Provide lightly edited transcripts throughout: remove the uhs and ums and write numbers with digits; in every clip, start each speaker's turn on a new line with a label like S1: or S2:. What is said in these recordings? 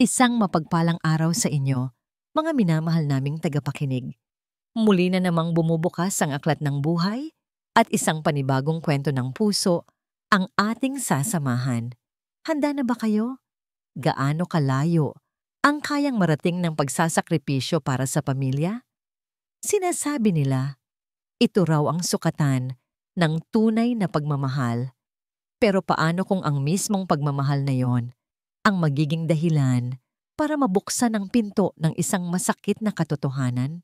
S1: Isang mapagpalang araw sa inyo, mga minamahal naming tagapakinig. Muli na namang bumubukas ang aklat ng buhay at isang panibagong kwento ng puso ang ating sasamahan. Handa na ba kayo? Gaano kalayo ang kayang marating ng pagsasakripisyo para sa pamilya? Sinasabi nila, ito raw ang sukatan ng tunay na pagmamahal. Pero paano kung ang mismong pagmamahal na yon ang magiging dahilan para mabuksan ang pinto ng isang masakit na katotohanan?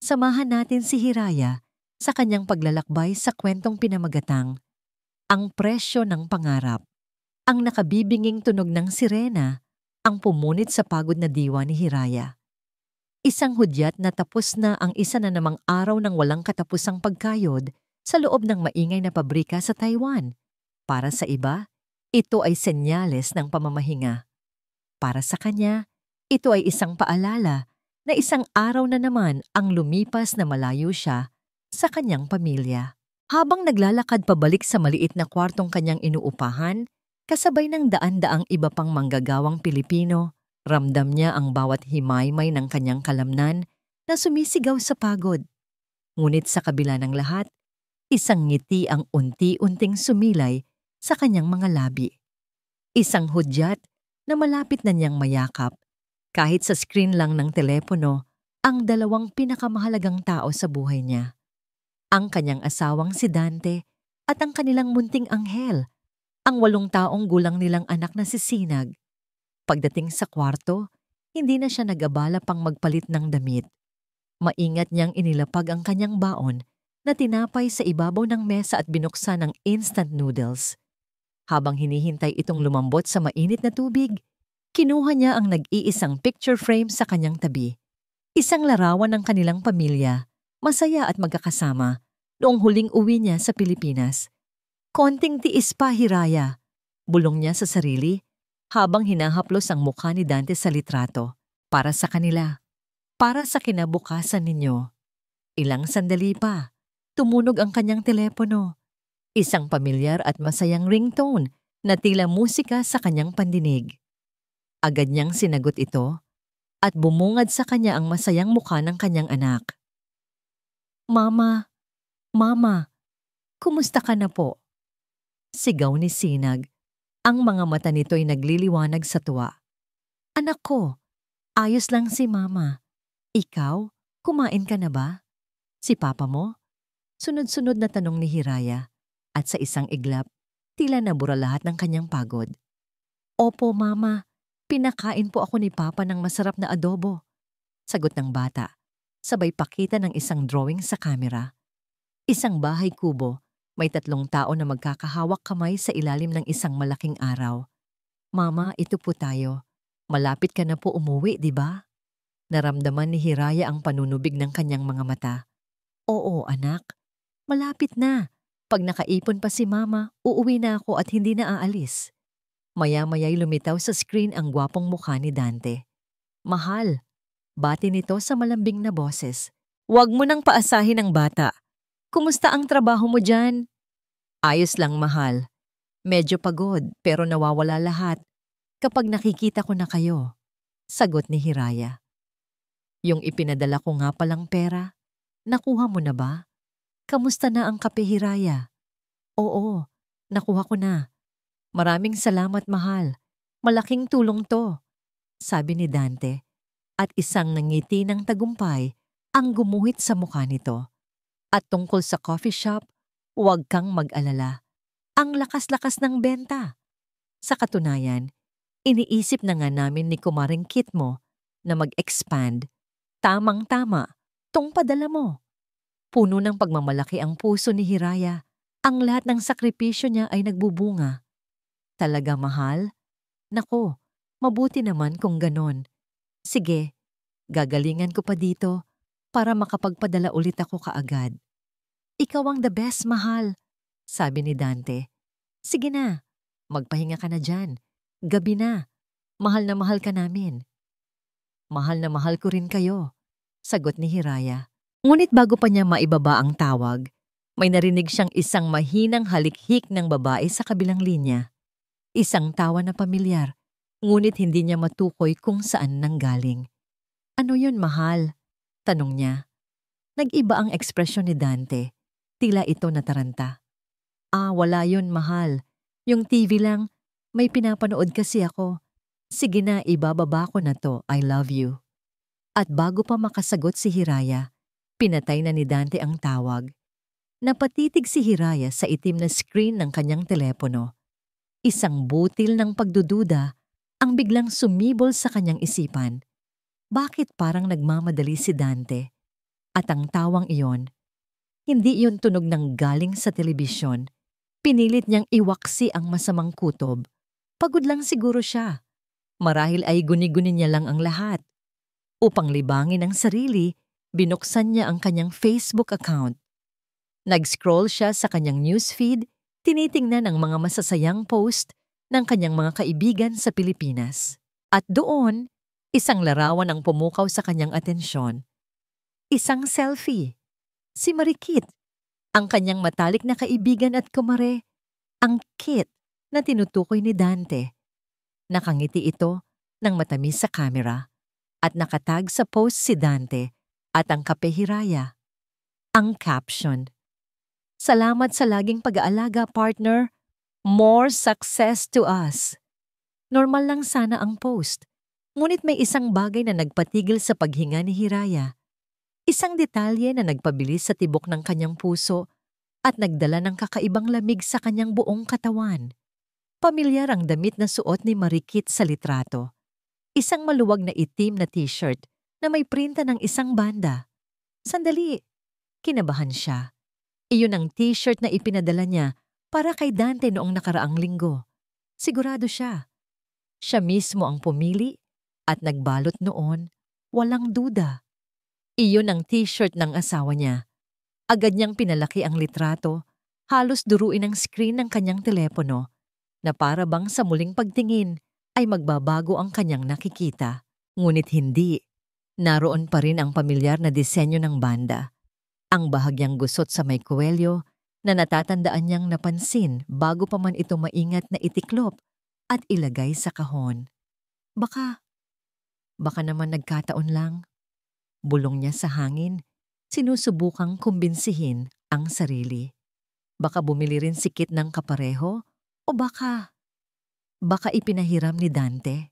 S1: Samahan natin si Hiraya sa kanyang paglalakbay sa kwentong pinamagatang Ang Presyo ng Pangarap. Ang nakabibinging tunog ng sirena ang pumunit sa pagod na diwa ni Hiraya. Isang hudyat na tapos na ang isa na namang araw ng walang katapusang pagkayod sa loob ng maingay na pabrika sa Taiwan. Para sa iba, ito ay senyales ng pamamahinga. Para sa kanya, ito ay isang paalala na isang araw na naman ang lumipas na malayo siya sa kanyang pamilya. Habang naglalakad pabalik sa maliit na kwartong kanyang inuupahan, kasabay ng daan-daang iba pang manggagawang Pilipino, ramdam niya ang bawat himaymay ng kanyang kalamnan na sumisigaw sa pagod. Ngunit sa kabila ng lahat, isang ngiti ang unti-unting sumilay sa kanyang mga labi. Isang hudyat na malapit na niyang mayakap, kahit sa screen lang ng telepono, ang dalawang pinakamahalagang tao sa buhay niya. Ang kanyang asawang si Dante at ang kanilang munting anghel, ang 8 taong gulang nilang anak na si Sinag. Pagdating sa kwarto, hindi na siya nag-abala pang magpalit ng damit. Maingat niyang inilapag ang kanyang baon na tinapay sa ibabaw ng mesa at binuksan ng instant noodles. Habang hinihintay itong lumambot sa mainit na tubig, kinuha niya ang nag-iisang picture frame sa kanyang tabi. Isang larawan ng kanilang pamilya, masaya at magkakasama, noong huling uwi niya sa Pilipinas. Konting tiis pa, Hiraya, bulong niya sa sarili, habang hinahaplos ang mukha ni Dante sa litrato. Para sa kanila, para sa kinabukasan ninyo. Ilang sandali pa, tumunog ang kanyang telepono. Isang pamilyar at masayang ringtone na tila musika sa kanyang pandinig. Agad niyang sinagot ito at bumungad sa kanya ang masayang mukha ng kanyang anak. Mama, Mama, kumusta ka na po? Sigaw ni Sinag. Ang mga mata nito'y nagliliwanag sa tuwa. Anak ko, ayos lang si Mama. Ikaw, kumain ka na ba? Si Papa mo? Sunod-sunod na tanong ni Hiraya. At sa isang iglap, tila nabura lahat ng kanyang pagod. Opo, Mama. Pinakain po ako ni Papa ng masarap na adobo. Sagot ng bata, sabay pakita ng isang drawing sa kamera. Isang bahay kubo, may 3 tao na magkakahawak kamay sa ilalim ng isang malaking araw. Mama, ito po tayo. Malapit ka na po umuwi, di ba? Naramdaman ni Hiraya ang panunubig ng kanyang mga mata. Oo, anak. Malapit na. Pag nakaipon pa si Mama, uuwi na ako at hindi na aalis. Maya-maya'y lumitaw sa screen ang gwapong mukha ni Dante. Mahal, bati nito sa malambing na boses. Huwag mo nang paasahin ang bata. Kumusta ang trabaho mo dyan? Ayos lang, mahal. Medyo pagod pero nawawala lahat kapag nakikita ko na kayo. Sagot ni Hiraya. Yung ipinadala ko nga palang pera, nakuha mo na ba? Kamusta na ang kape, Hiraya? Oo, nakuha ko na. Maraming salamat, mahal. Malaking tulong to, sabi ni Dante. At isang nangiti ng tagumpay ang gumuhit sa mukha nito. At tungkol sa coffee shop, huwag kang mag-alala. Ang lakas-lakas ng benta. Sa katunayan, iniisip na nga namin ni Kumaring Kit mo na mag-expand. Tamang-tama, tong padala mo. Puno ng pagmamalaki ang puso ni Hiraya. Ang lahat ng sakripisyo niya ay nagbubunga. Talaga, mahal? Nako, mabuti naman kung ganon. Sige, gagalingan ko pa dito para makapagpadala ulit ako kaagad. Ikaw ang the best, mahal, sabi ni Dante. Sige na, magpahinga ka na dyan. Gabi na. Mahal na mahal ka namin. Mahal na mahal ko rin kayo, sagot ni Hiraya. Ngunit bago pa niya maibaba ang tawag, may narinig siyang isang mahinang halikhik ng babae sa kabilang linya. Isang tawa na pamilyar, Ngunit hindi niya matukoy kung saan nanggaling. Ano yun, mahal? Tanong niya. Nag-iba ang ekspresyon ni Dante. Tila ito nataranta. Wala yun, mahal. Yung TV lang, may pinapanood kasi ako. Sige na, ibababa ko na to. I love you. At bago pa makasagot si Hiraya, pinatay na ni Dante ang tawag. Napatitig si Hiraya sa itim na screen ng kanyang telepono. Isang butil ng pagdududa ang biglang sumibol sa kanyang isipan. Bakit parang nagmamadali si Dante? At ang tawang iyon, hindi iyon tunog ng galing sa telebisyon. Pinilit niyang iwaksi ang masamang kutob. Pagod lang siguro siya. Marahil ay guni-guni niya lang ang lahat. Upang libangin ang sarili, binuksan niya ang kanyang Facebook account. Nag-scroll siya sa kanyang newsfeed, tinitingnan ang mga masasayang post ng kanyang mga kaibigan sa Pilipinas. At doon, isang larawan ang pumukaw sa kanyang atensyon. Isang selfie. Si Marikit, ang kanyang matalik na kaibigan at kumare, ang Kit na tinutukoy ni Dante. Nakangiti ito ng matamis sa kamera at nakatag sa post si Dante at ang kape Hiraya. Ang caption, "Salamat sa laging pag-aalaga, partner. More success to us." Normal lang sana ang post, ngunit may isang bagay na nagpatigil sa paghinga ni Hiraya. Isang detalye na nagpabilis sa tibok ng kanyang puso at nagdala ng kakaibang lamig sa kanyang buong katawan. Pamilyar ang damit na suot ni Marikit sa litrato. Isang maluwag na itim na t-shirt na may printa ng isang banda. Sandali, kinabahan siya. Iyon ang t-shirt na ipinadala niya para kay Dante noong nakaraang linggo. Sigurado siya. Siya mismo ang pumili at nagbalot noon, walang duda. Iyon ang t-shirt ng asawa niya. Agad niyang pinalaki ang litrato, halos duruin ang screen ng kanyang telepono, na para bang sa muling pagtingin ay magbabago ang kanyang nakikita. Ngunit hindi. Naroon pa rin ang pamilyar na disenyo ng banda. Ang bahagyang gusot sa may kuwelyo na natatandaan niyang napansin bago pa man ito maingat na itiklop at ilagay sa kahon. Baka naman nagkataon lang. Bulong niya sa hangin, sinusubukang kumbinsihin ang sarili. Baka bumili rin si Kit ng kapareho o baka ipinahiram ni Dante.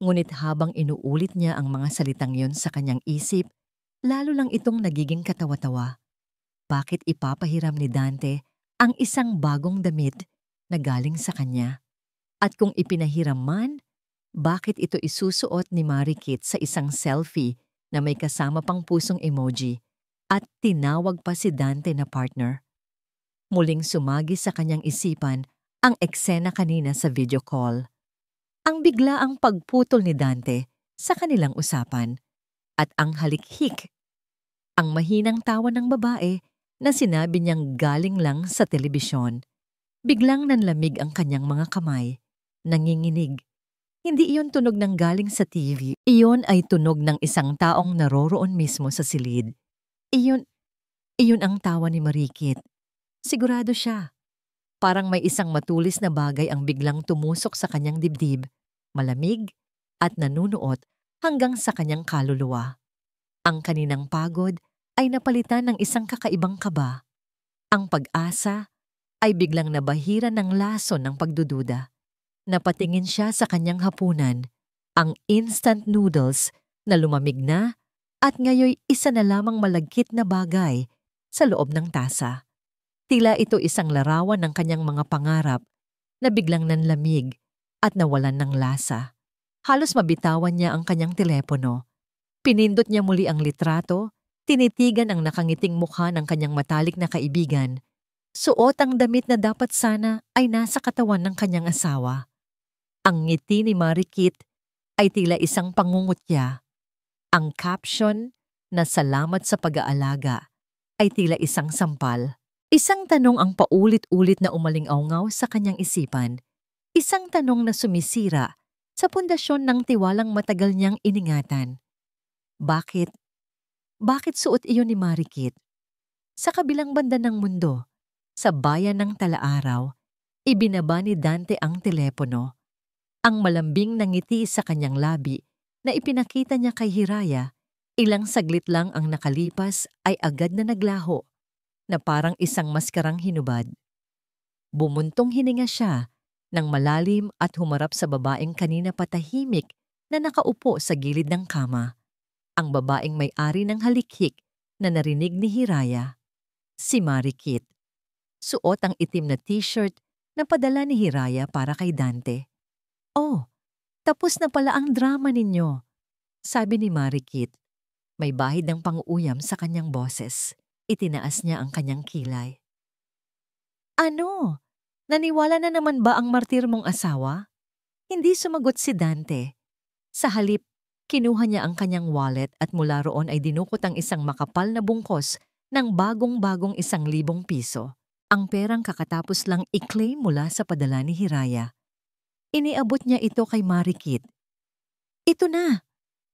S1: Ngunit habang inuulit niya ang mga salitang yon sa kanyang isip, lalo lang itong nagiging katawa-tawa. Bakit ipapahiram ni Dante ang isang bagong damit na galing sa kanya? At kung ipinahiram man, bakit ito isusuot ni Marikit sa isang selfie na may kasama pang pusong emoji at tinawag pa si Dante na partner? Muling sumagi sa kanyang isipan ang eksena kanina sa video call. Ang biglaang pagputol ni Dante sa kanilang usapan at ang halikhik, ang mahinang tawa ng babae na sinabi niyang galing lang sa telebisyon. Biglang nanlamig ang kanyang mga kamay, nanginginig. Hindi iyon tunog ng galing sa TV. Iyon ay tunog ng isang taong naroroon mismo sa silid. Iyon ang tawa ni Marikit. Sigurado siya. Parang may isang matulis na bagay ang biglang tumusok sa kanyang dibdib, malamig at nanunuot hanggang sa kanyang kaluluwa. Ang kaninang pagod ay napalitan ng isang kakaibang kaba. Ang pag-asa ay biglang nabahira ng lason ng pagdududa. Napatingin siya sa kanyang hapunan, ang instant noodles na lumamig na at ngayoy isa na lamang malagkit na bagay sa loob ng tasa. Tila ito isang larawan ng kanyang mga pangarap na biglang nanlamig at nawalan ng lasa. Halos mabitawan niya ang kanyang telepono. Pinindot niya muli ang litrato, tinitigan ang nakangiting mukha ng kanyang matalik na kaibigan. Suot ang damit na dapat sana ay nasa katawan ng kanyang asawa. Ang ngiti ni Marikit ay tila isang pangungutya. Ang caption na "Salamat sa pag-aalaga" ay tila isang sampal. Isang tanong ang paulit-ulit na umaling-awngaw sa kanyang isipan. Isang tanong na sumisira sa pundasyon ng tiwalang matagal niyang iningatan. Bakit? Bakit suot iyon ni Marikit? Sa kabilang banda ng mundo, sa bayan ng Talaaraw, ibinaba ni Dante ang telepono. Ang malambing na ngiti sa kanyang labi na ipinakita niya kay Hiraya, ilang saglit lang ang nakalipas ay agad na naglaho na parang isang maskarang hinubad. Bumuntong hininga siya ng malalim at humarap sa babaeng kanina patahimik na nakaupo sa gilid ng kama. Ang babaeng may-ari ng halikhik na narinig ni Hiraya, si Marikit. Suot ang itim na t-shirt na padala ni Hiraya para kay Dante. "Oh, tapos na pala ang drama ninyo," sabi ni Marikit. May bahid ng pang-uuyam sa kanyang boses. Itinaas niya ang kanyang kilay. "Ano? Naniwala na naman ba ang martir mong asawa?" Hindi sumagot si Dante. Sa halip, kinuha niya ang kanyang wallet at mula roon ay dinukot ang isang makapal na bungkos ng bagong-bagong 1,000 piso. Ang perang kakatapos lang i-claim mula sa padala ni Hiraya. Iniabot niya ito kay Marikit. "Ito na,"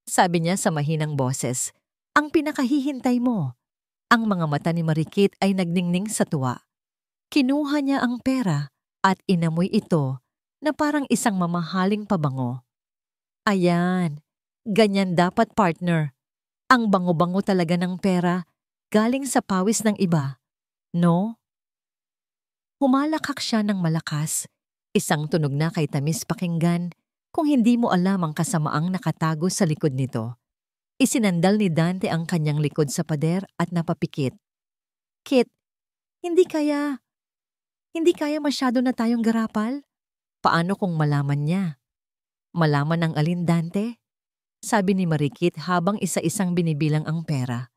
S1: sabi niya sa mahinang boses. "Ang pinakahihintay mo." Ang mga mata ni Marikit ay nagningning sa tuwa. Kinuha niya ang pera at inamoy ito na parang isang mamahaling pabango. "Ayan, ganyan dapat partner. Ang bango-bango talaga ng pera galing sa pawis ng iba, no?" Humalakak siya ng malakas, isang tunog na kay tamis pakinggan kung hindi mo alam ang kasamaang nakatago sa likod nito. Isinandal ni Dante ang kanyang likod sa pader at napapikit. "Kit, hindi kaya masyado na tayong garapal? Paano kung malaman niya?" "Malaman ng alin, Dante?" sabi ni Marikit habang isa-isang binibilang ang pera.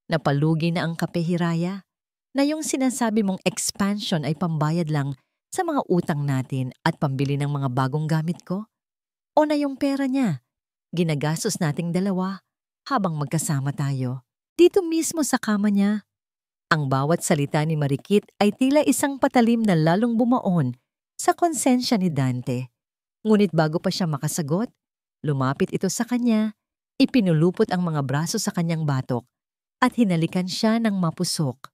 S1: "Napalugi na ang kape, Hiraya, na yung sinasabi mong expansion ay pambayad lang sa mga utang natin at pambili ng mga bagong gamit ko? O na yung pera niya, ginagastos nating dalawa habang magkasama tayo, dito mismo sa kama niya?" Ang bawat salita ni Marikit ay tila isang patalim na lalong bumaon sa konsensya ni Dante. Ngunit bago pa siya makasagot, lumapit ito sa kanya, ipinulupot ang mga braso sa kanyang batok at hinalikan siya ng mapusok.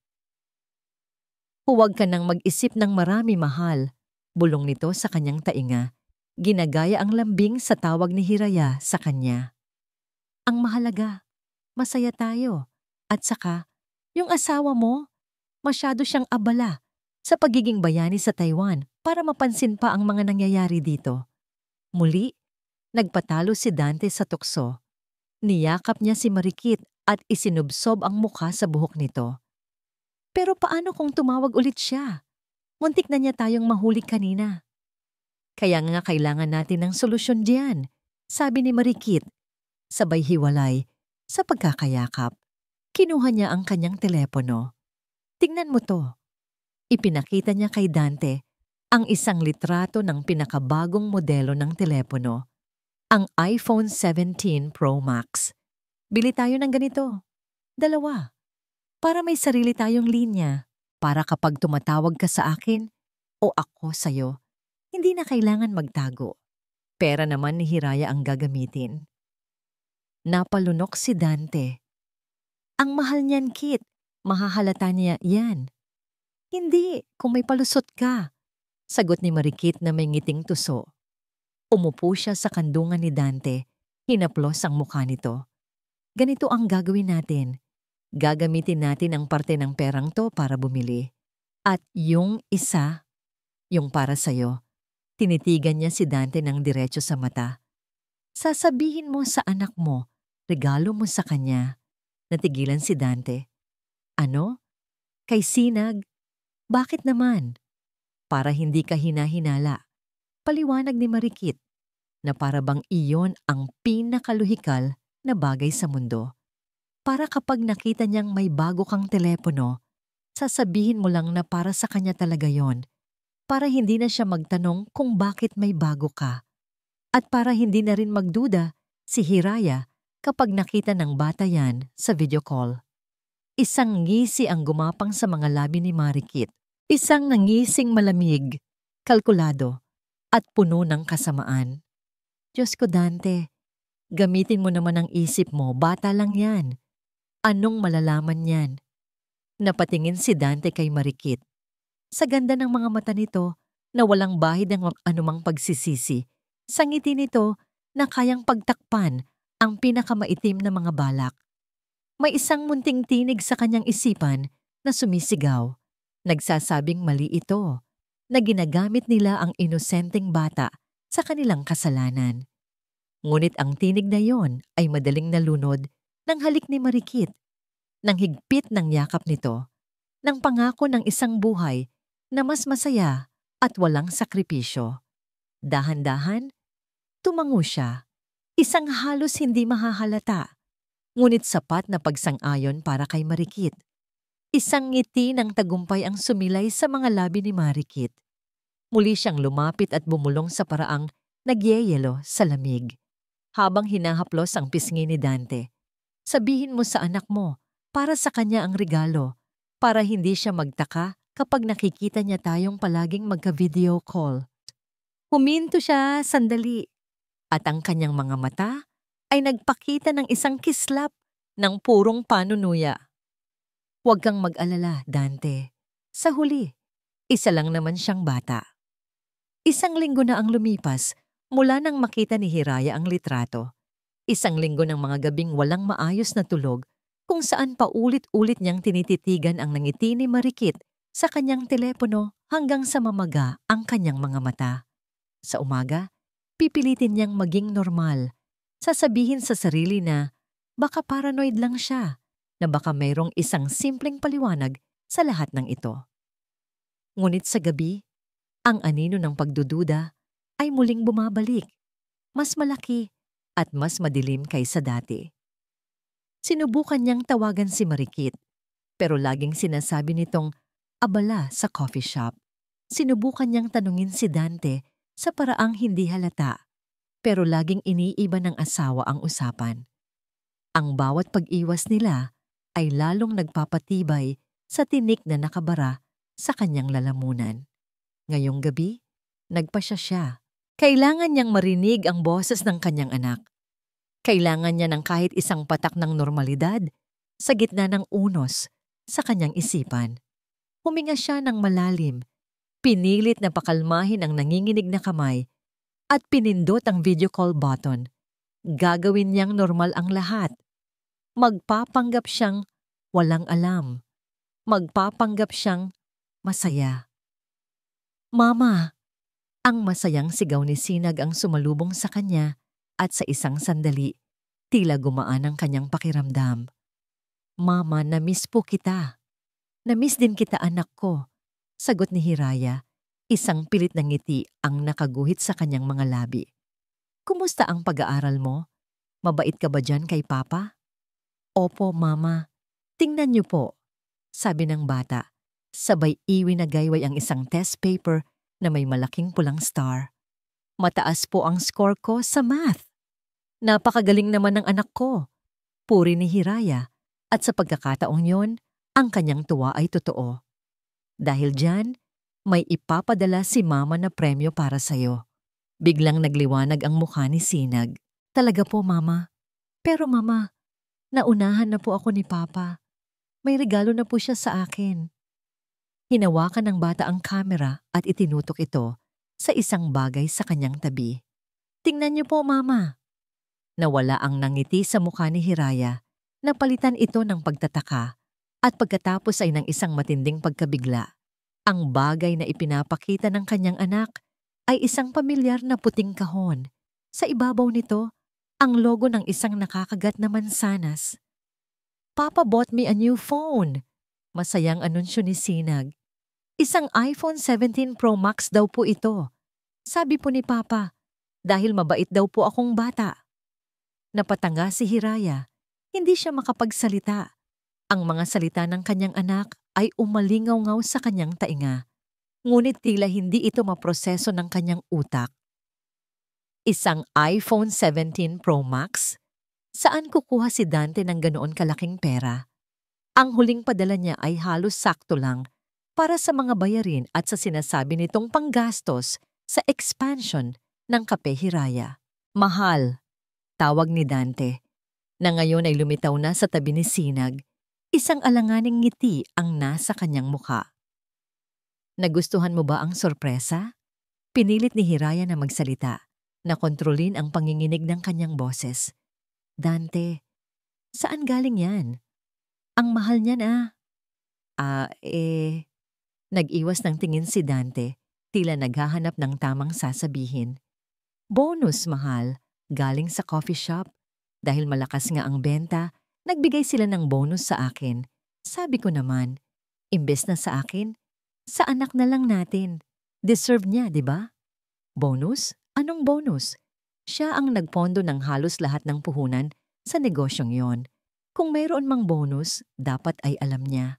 S1: "Huwag ka nang mag-isip ng marami, mahal," bulong nito sa kanyang tainga. Ginagaya ang lambing sa tawag ni Hiraya sa kanya. "Ang mahalaga, masaya tayo. At saka, yung asawa mo, masyado siyang abala sa pagiging bayani sa Taiwan para mapansin pa ang mga nangyayari dito." Muli, nagpatalo si Dante sa tukso. Niyakap niya si Marikit at isinubsob ang mukha sa buhok nito. "Pero paano kung tumawag ulit siya? Muntik na niya tayong mahuli kanina." "Kaya nga kailangan natin ng solusyon diyan," sabi ni Marikit. Sabay hiwalay sa pagkakayakap. Kinuha niya ang kanyang telepono. "Tingnan mo to." Ipinakita niya kay Dante ang isang litrato ng pinakabagong modelo ng telepono, ang iPhone 17 Pro Max. "Bili tayo ng ganito. 2. Para may sarili tayong linya. Para kapag tumatawag ka sa akin o ako sa'yo, hindi na kailangan magtago. Pera naman ni Hiraya ang gagamitin." Napalunok si Dante. "Ang mahal niyan, Kit. Mahahalata niya yan." "Hindi, kung may palusot ka," sagot ni Marikit na may ngiting tuso. Umupo siya sa kandungan ni Dante. Hinaplos ang mukha nito. "Ganito ang gagawin natin. Gagamitin natin ang parte ng perang to para bumili. At yung isa, yung para sa'yo." Tinitigan niya si Dante ng diretso sa mata. "Sasabihin mo sa anak mo, regalo mo sa kanya." Natigilan si Dante. "Ano? Kay Sinag? Bakit naman?" "Para hindi ka hinahinala," paliwanag ni Marikit, na para bang iyon ang pinakaluhikal na bagay sa mundo. Para kapag nakita niyang may bago kang telepono, sasabihin mo lang na para sa kanya talaga yon. Para hindi na siya magtanong kung bakit may bago ka. At para hindi na rin magduda si Hiraya kapag nakita ng bata yan sa video call. Isang ngisi ang gumapang sa mga labi ni Marikit. Isang nangising malamig, kalkulado, at puno ng kasamaan. "Diyos ko, Dante, gamitin mo naman ang isip mo, bata lang yan. Anong malalaman yan?" Napatingin si Dante kay Marikit. Sa ganda ng mga mata nito na walang bahid ng anumang pagsisisi, Sa ngiti nito na kayang pagtakpan ang pinakamaitim na mga balak. May isang munting tinig sa kanyang isipan na sumisigaw. Nagsasabing mali ito, na ginagamit nila ang inosenteng bata sa kanilang kasalanan. Ngunit ang tinig na yon ay madaling nalunod ng halik ni Marikit, ng higpit ng yakap nito, ng pangako ng isang buhay na mas masaya at walang sakripisyo. Dahan-dahan, tumango siya, isang halos hindi mahahalata, ngunit sapat na pagsang-ayon para kay Marikit. Isang ngiti ng tagumpay ang sumilay sa mga labi ni Marikit. Muli siyang lumapit at bumulong sa paraang nagyeyelo sa lamig. Habang hinahaplos ang pisngi ni Dante, sabihin mo sa anak mo para sa kanya ang regalo, para hindi siya magtaka kapag nakikita niya tayong palaging magka-video call. Huminto siya sandali at ang kanyang mga mata ay nagpakita ng isang kislap ng purong panunuya. Huwag kang mag-alala, Dante. Sa huli, isa lang naman siyang bata. Isang linggo na ang lumipas mula nang makita ni Hiraya ang litrato. Isang linggo ng mga gabing walang maayos na tulog kung saan paulit-ulit niyang tinititigan ang nangiti ni Marikit sa kanyang telepono hanggang sa mamaga ang kanyang mga mata. Sa umaga, pipilitin niyang maging normal. Sasabihin sa sarili na baka paranoid lang siya, na baka mayroong isang simpleng paliwanag sa lahat ng ito. Ngunit sa gabi, ang anino ng pagdududa ay muling bumabalik, mas malaki at mas madilim kaysa dati. Sinubukan niyang tawagan si Marikit, pero laging sinasabi nitong abala sa coffee shop. Sinubukan niyang tanungin si Dante sa paraang hindi halata, pero laging iniiba ng asawa ang usapan. Ang bawat pag-iwas nila ay lalong nagpapatibay sa tinik na nakabara sa kanyang lalamunan. Ngayong gabi, nagpasya siya. Kailangan niyang marinig ang boses ng kanyang anak. Kailangan niya ng kahit isang patak ng normalidad sa gitna ng unos sa kanyang isipan. Huminga siya ng malalim, pinilit na pakalmahin ang nanginginig na kamay at pinindot ang video call button. Gagawin niyang normal ang lahat. Magpapanggap siyang walang alam. Magpapanggap siyang masaya. Mama! Ang masayang sigaw ni Sinag ang sumalubong sa kanya at sa isang sandali, tila gumaan ang kanyang pakiramdam. Mama, na-miss po kita. Na-miss din kita, anak ko. Sagot ni Hiraya, isang pilit na ngiti ang nakaguhit sa kanyang mga labi. Kumusta ang pag-aaral mo? Mabait ka ba dyan kay Papa? Opo, Mama. Tingnan niyo po, sabi ng bata. Sabay iwi na gayway ang isang test paper na may malaking pulang star. Mataas po ang score ko sa math. Napakagaling naman ng anak ko. Puri ni Hiraya, at sa pagkakataong yon, ang kanyang tuwa ay totoo. Dahil dyan, may ipapadala si Mama na premyo para sa'yo. Biglang nagliwanag ang mukha ni Sinag. Talaga po, Mama. Pero Mama, naunahan na po ako ni Papa. May regalo na po siya sa akin. Hinawakan ng bata ang kamera at itinutok ito sa isang bagay sa kanyang tabi. Tingnan niyo po, Mama. Nawala ang nangiti sa mukha ni Hiraya. Napalitan ito ng pagtataka at pagkatapos ay ng isang matinding pagkabigla. Ang bagay na ipinapakita ng kanyang anak ay isang pamilyar na puting kahon. Sa ibabaw nito, ang logo ng isang nakakagat na mansanas. Papa bought me a new phone. Masayang anunsyo ni Sinag. Isang iPhone 17 Pro Max daw po ito. Sabi po ni Papa, dahil mabait daw po akong bata. Napatanga si Hiraya. Hindi siya makapagsalita. Ang mga salita ng kanyang anak ay umalingaw-ngaw sa kanyang tainga. Ngunit tila hindi ito maproseso ng kanyang utak. Isang iPhone 17 Pro Max? Saan kukuha si Dante ng ganoon kalaking pera? Ang huling padala niya ay halos sakto lang para sa mga bayarin at sa sinasabi nitong panggastos sa expansion ng Kape Hiraya. Mahal, tawag ni Dante, na ngayon ay lumitaw na sa tabi ni Sinag. Isang alanganing ngiti ang nasa kanyang mukha. Nagustuhan mo ba ang sorpresa? Pinilit ni Hiraya na magsalita. Nakontrolin ang panginginig ng kanyang boses. Dante, saan galing yan? Ang mahal niyan ah. Nag-iwas ng tingin si Dante, tila naghahanap ng tamang sasabihin. Bonus, mahal, galing sa coffee shop. Dahil malakas nga ang benta, nagbigay sila ng bonus sa akin. Sabi ko naman, imbes na sa akin, sa anak na lang natin. Deserve niya, di ba? Bonus? Anong bonus? Siya ang nagpondo ng halos lahat ng puhunan sa negosyong yon. Kung mayroon mang bonus, dapat ay alam niya.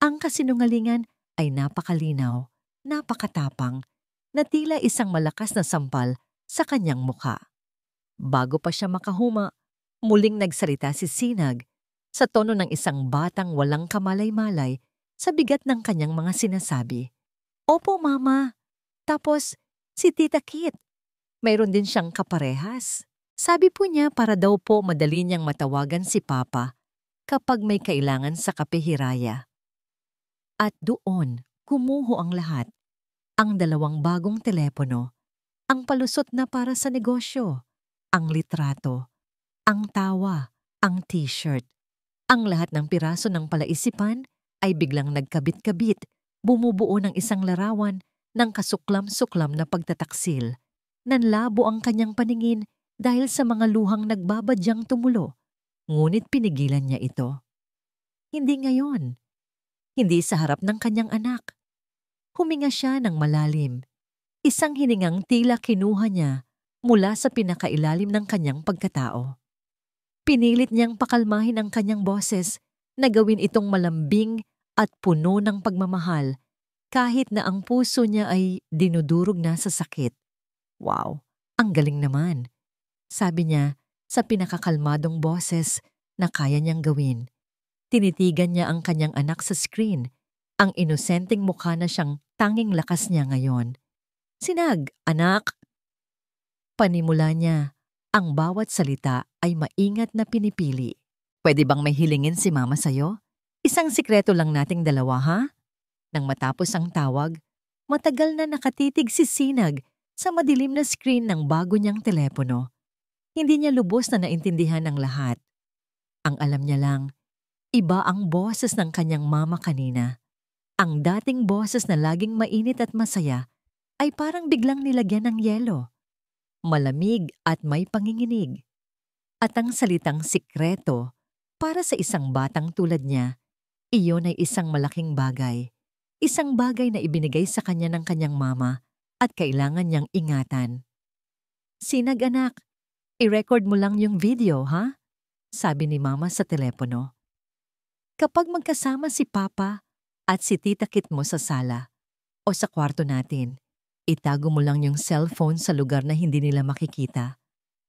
S1: Ang kasinungalingan ay napakalinaw, napakatapang, na tila isang malakas na sampal sa kanyang mukha. Bago pa siya makahuma, muling nagsalita si Sinag sa tono ng isang batang walang kamalay-malay sa bigat ng kanyang mga sinasabi. Opo, Mama. Tapos, si Tita Kit. Mayroon din siyang kaparehas. Sabi po niya para daw po madali niyang matawagan si Papa kapag may kailangan sa kapehiraya. At doon, kumuho ang lahat. Ang 2 bagong telepono, ang palusot na para sa negosyo, ang litrato, ang tawa, ang t-shirt. Ang lahat ng piraso ng palaisipan ay biglang nagkabit-kabit, bumubuo ng isang larawan ng kasuklam-suklam na pagtataksil. Nanlabo ang kanyang paningin dahil sa mga luhang nagbabadyang tumulo, ngunit pinigilan niya ito. Hindi ngayon. Hindi sa harap ng kanyang anak. Huminga siya ng malalim. Isang hiningang tila kinuha niya mula sa pinakailalim ng kanyang pagkatao. Pinilit niyang pakalmahin ang kanyang boses na gawin itong malambing at puno ng pagmamahal kahit na ang puso niya ay dinudurog na sa sakit. Wow, ang galing naman. Sabi niya sa pinakakalmadong boses na kaya niyang gawin. Tinitigan niya ang kanyang anak sa screen, ang inosenteng mukha na siyang tanging lakas niya ngayon. Sinag, anak! Panimula niya, ang bawat salita ay maingat na pinipili. Pwede bang may hilingin si Mama sa'yo? Isang sikreto lang nating 2, ha? Nang matapos ang tawag, matagal na nakatitig si Sinag sa madilim na screen ng bago niyang telepono. Hindi niya lubos na naintindihan ang lahat. Ang alam niya lang, iba ang boses ng kanyang mama kanina. Ang dating boses na laging mainit at masaya ay parang biglang nilagyan ng yelo. Malamig at may panginginig. At ang salitang sikreto, para sa isang batang tulad niya, iyon ay isang malaking bagay. Isang bagay na ibinigay sa kanya ng kanyang mama at kailangan niyang ingatan. Sinag, anak, i-record mo lang yung video, ha? Sabi ni Mama sa telepono. Kapag magkasama si Papa at si Tita Kit mo sa sala o sa kwarto natin, itago mo lang yung cellphone sa lugar na hindi nila makikita.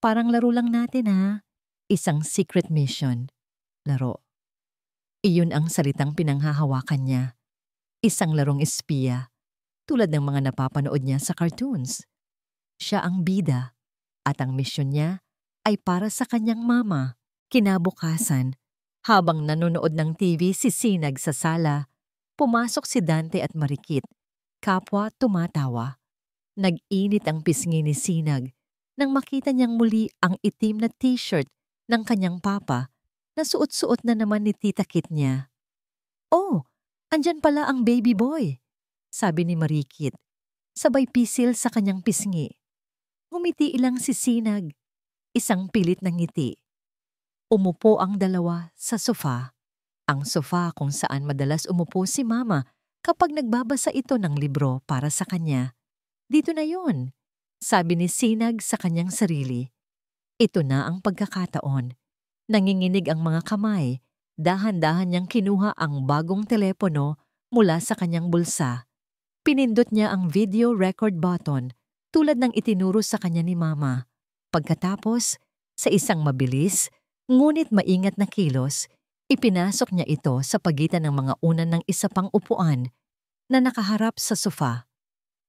S1: Parang laro lang natin, ha? Isang secret mission. Laro. Iyon ang salitang pinanghahawakan niya. Isang larong espiya, tulad ng mga napapanood niya sa cartoons. Siya ang bida at ang misyon niya ay para sa kanyang mama. Kinabukasan, habang nanonood ng TV si Sinag sa sala, pumasok si Dante at Marikit, kapwa tumatawa. Nag-init ang pisngi ni Sinag nang makita niyang muli ang itim na t-shirt ng kanyang papa na suot-suot na naman ni Tita Kit niya. Oh, andyan pala ang baby boy, sabi ni Marikit, sabay pisil sa kanyang pisngi. Ngumiti ilang si Sinag, isang pilit na ngiti. Umupo ang 2 sa sofa. Ang sofa kung saan madalas umupo si Mama kapag nagbabasa ito ng libro para sa kanya. Dito na yun, sabi ni Sinag sa kanyang sarili. Ito na ang pagkakataon. Nanginginig ang mga kamay. Dahan-dahan niyang kinuha ang bagong telepono mula sa kanyang bulsa. Pinindot niya ang video record button tulad ng itinuro sa kanya ni Mama. Pagkatapos, sa isang mabilis, ngunit maingat na kilos, ipinasok niya ito sa pagitan ng mga unan ng isa pang upuan na nakaharap sa sofa.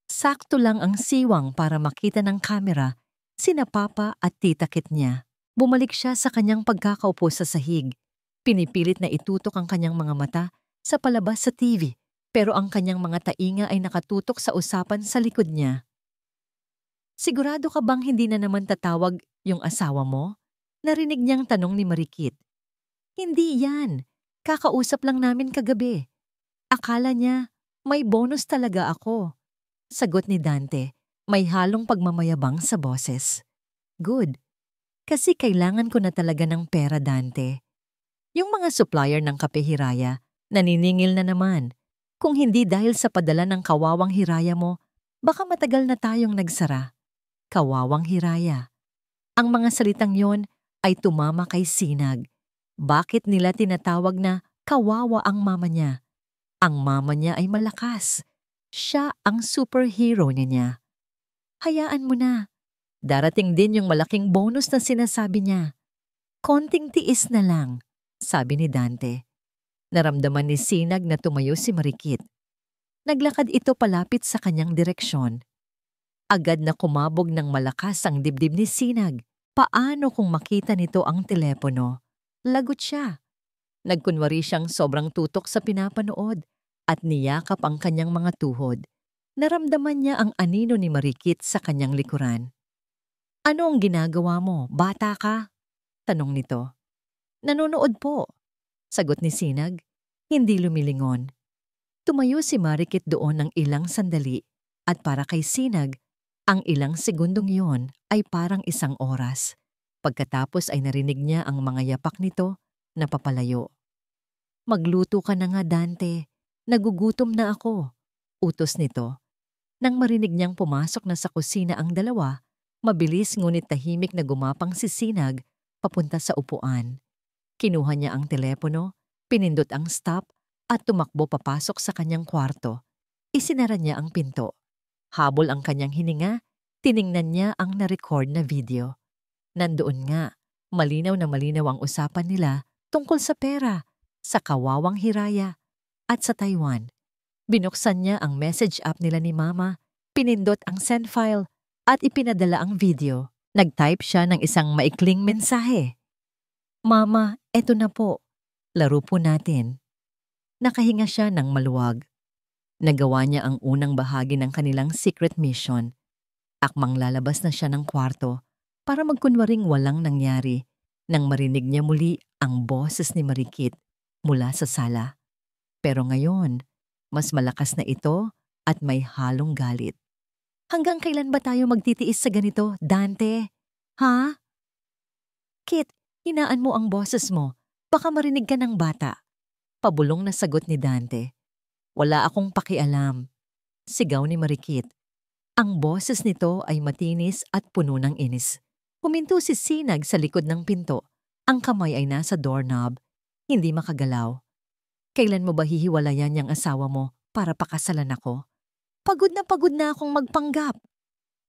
S1: Sakto lang ang siwang para makita ng kamera sina Papa at Tita Kit niya. Bumalik siya sa kanyang pagkakaupo sa sahig. Pinipilit na itutok ang kanyang mga mata sa palabas sa TV, pero ang kanyang mga tainga ay nakatutok sa usapan sa likod niya. Sigurado ka bang hindi na naman tatawag yung asawa mo? Narinig niyang tanong ni Marikit. Hindi yan. Kakausap lang namin kagabi. Akala niya, may bonus talaga ako. Sagot ni Dante, may halong pagmamayabang sa boses. Good. Kasi kailangan ko na talaga ng pera, Dante. Yung mga supplier ng Kape Hiraya, naniningil na naman. Kung hindi dahil sa padala ng kawawang hiraya mo, baka matagal na tayong nagsara. Kawawang hiraya. Ang mga salitang yon ay tumama kay Sinag. Bakit nila tinatawag na kawawa ang mama niya? Ang mama niya ay malakas. Siya ang superhero niya. Hayaan mo na. Darating din yung malaking bonus na sinasabi niya. Konting tiis na lang, sabi ni Dante. Naramdaman ni Sinag na tumayo si Marikit. Naglakad ito palapit sa kanyang direksyon. Agad na kumabog ng malakas ang dibdib ni Sinag. Paano kung makita nito ang telepono? Lagot siya. Nagkunwari siyang sobrang tutok sa pinapanood at niyakap ang kanyang mga tuhod. Naramdaman niya ang anino ni Marikit sa kanyang likuran. Ano ang ginagawa mo? Bata ka? Tanong nito. Nanonood po. Sagot ni Sinag. Hindi lumilingon. Tumayo si Marikit doon ng ilang sandali at para kay Sinag, ang ilang segundong yon ay parang isang oras. Pagkatapos ay narinig niya ang mga yapak nito na papalayo. Magluto ka na nga, Dante. Nagugutom na ako. Utos nito. Nang marinig niyang pumasok na sa kusina ang dalawa, mabilis ngunit tahimik na gumapang si Sinag papunta sa upuan. Kinuha niya ang telepono, pinindot ang stop at tumakbo papasok sa kanyang kwarto. Isinara niya ang pinto. Habol ang kanyang hininga, tiningnan niya ang na-record na video. Nandoon nga, malinaw na malinaw ang usapan nila tungkol sa pera, sa kawawang hiraya, at sa Taiwan. Binuksan niya ang message app nila ni Mama, pinindot ang send file, at ipinadala ang video. Nag-type siya ng isang maikling mensahe. Mama, eto na po. Laro po natin. Nakahinga siya ng maluwag. Nagawa niya ang unang bahagi ng kanilang secret mission. Akmang lalabas na siya ng kwarto para magkunwaring walang nangyari nang marinig niya muli ang boses ni Marikit mula sa sala. Pero ngayon, mas malakas na ito at may halong galit. Hanggang kailan ba tayo magtitiis sa ganito, Dante? Ha? Kit, hinaan mo ang boses mo. Baka marinig ka ng bata. Pabulong na sagot ni Dante. Wala akong pakialam. Sigaw ni Marikit. Ang boses nito ay matinis at puno ng inis. Huminto si Sinag sa likod ng pinto. Ang kamay ay nasa doorknob. Hindi makagalaw. Kailan mo ba hihiwalayan niyang asawa mo para pakasalan ako? Pagod na akong magpanggap.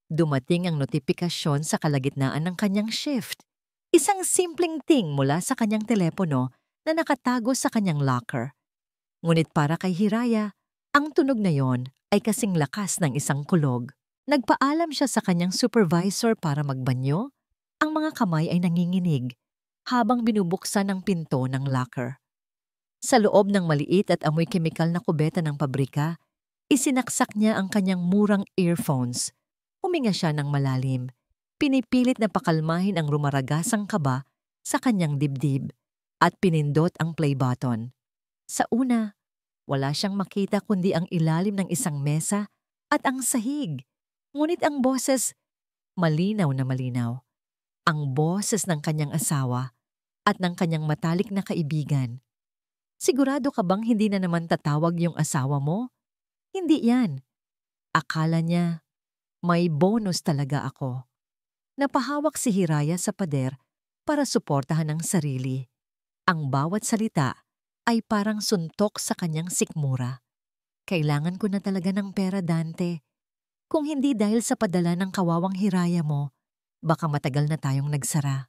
S1: Dumating ang notifikasyon sa kalagitnaan ng kanyang shift. Isang simpleng ting mula sa kanyang telepono na nakatago sa kanyang locker. Ngunit para kay Hiraya, ang tunog na yon ay kasing lakas ng isang kulog. Nagpaalam siya sa kanyang supervisor para magbanyo. Ang mga kamay ay nanginginig habang binubuksan ang pinto ng locker. Sa loob ng maliit at amoy kemikal na kubeta ng pabrika, isinaksak niya ang kanyang murang earphones. Huminga siya ng malalim. Pinipilit na pakalmahin ang rumaragasang kaba sa kanyang dibdib at pinindot ang play button. Sa una, wala siyang makita kundi ang ilalim ng isang mesa at ang sahig. Ngunit ang boses, malinaw na malinaw. Ang boses ng kanyang asawa at ng kanyang matalik na kaibigan. Sigurado ka bang hindi na naman tatawag yung asawa mo? Hindi yan. Akala niya, may bonus talaga ako. Napahawak si Hiraya sa pader para suportahan ang sarili. Ang bawat salita ay parang suntok sa kanyang sikmura. Kailangan ko na talaga ng pera, Dante. Kung hindi dahil sa padala ng kawawang hiraya mo, baka matagal na tayong nagsara.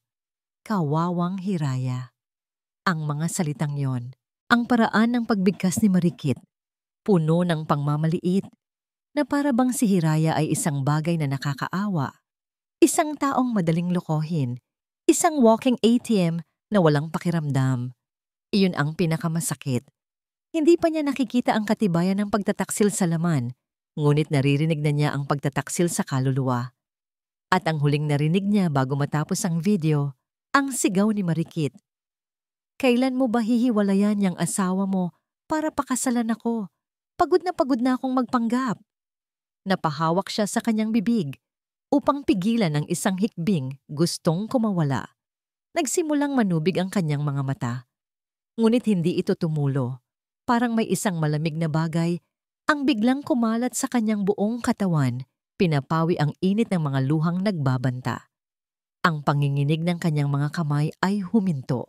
S1: Kawawang hiraya. Ang mga salitang yon, ang paraan ng pagbigkas ni Marikit, puno ng pangmamaliit, na para bang si Hiraya ay isang bagay na nakakaawa. Isang taong madaling lokohin, isang walking ATM na walang pakiramdam. Iyon ang pinakamasakit. Hindi pa niya nakikita ang katibayan ng pagtataksil sa laman, ngunit naririnig na niya ang pagtataksil sa kaluluwa. At ang huling narinig niya bago matapos ang video, ang sigaw ni Marikit. Kailan mo ba hihiwalayan yung asawa mo para pakasalan ako? Pagod na akong magpanggap. Napahawak siya sa kanyang bibig upang pigilan ang isang hikbing gustong kumawala. Nagsimulang manubig ang kanyang mga mata. Ngunit hindi ito tumulo. Parang may isang malamig na bagay ang biglang kumalat sa kanyang buong katawan, pinapawi ang init ng mga luhang nagbabanta. Ang panginginig ng kanyang mga kamay ay huminto.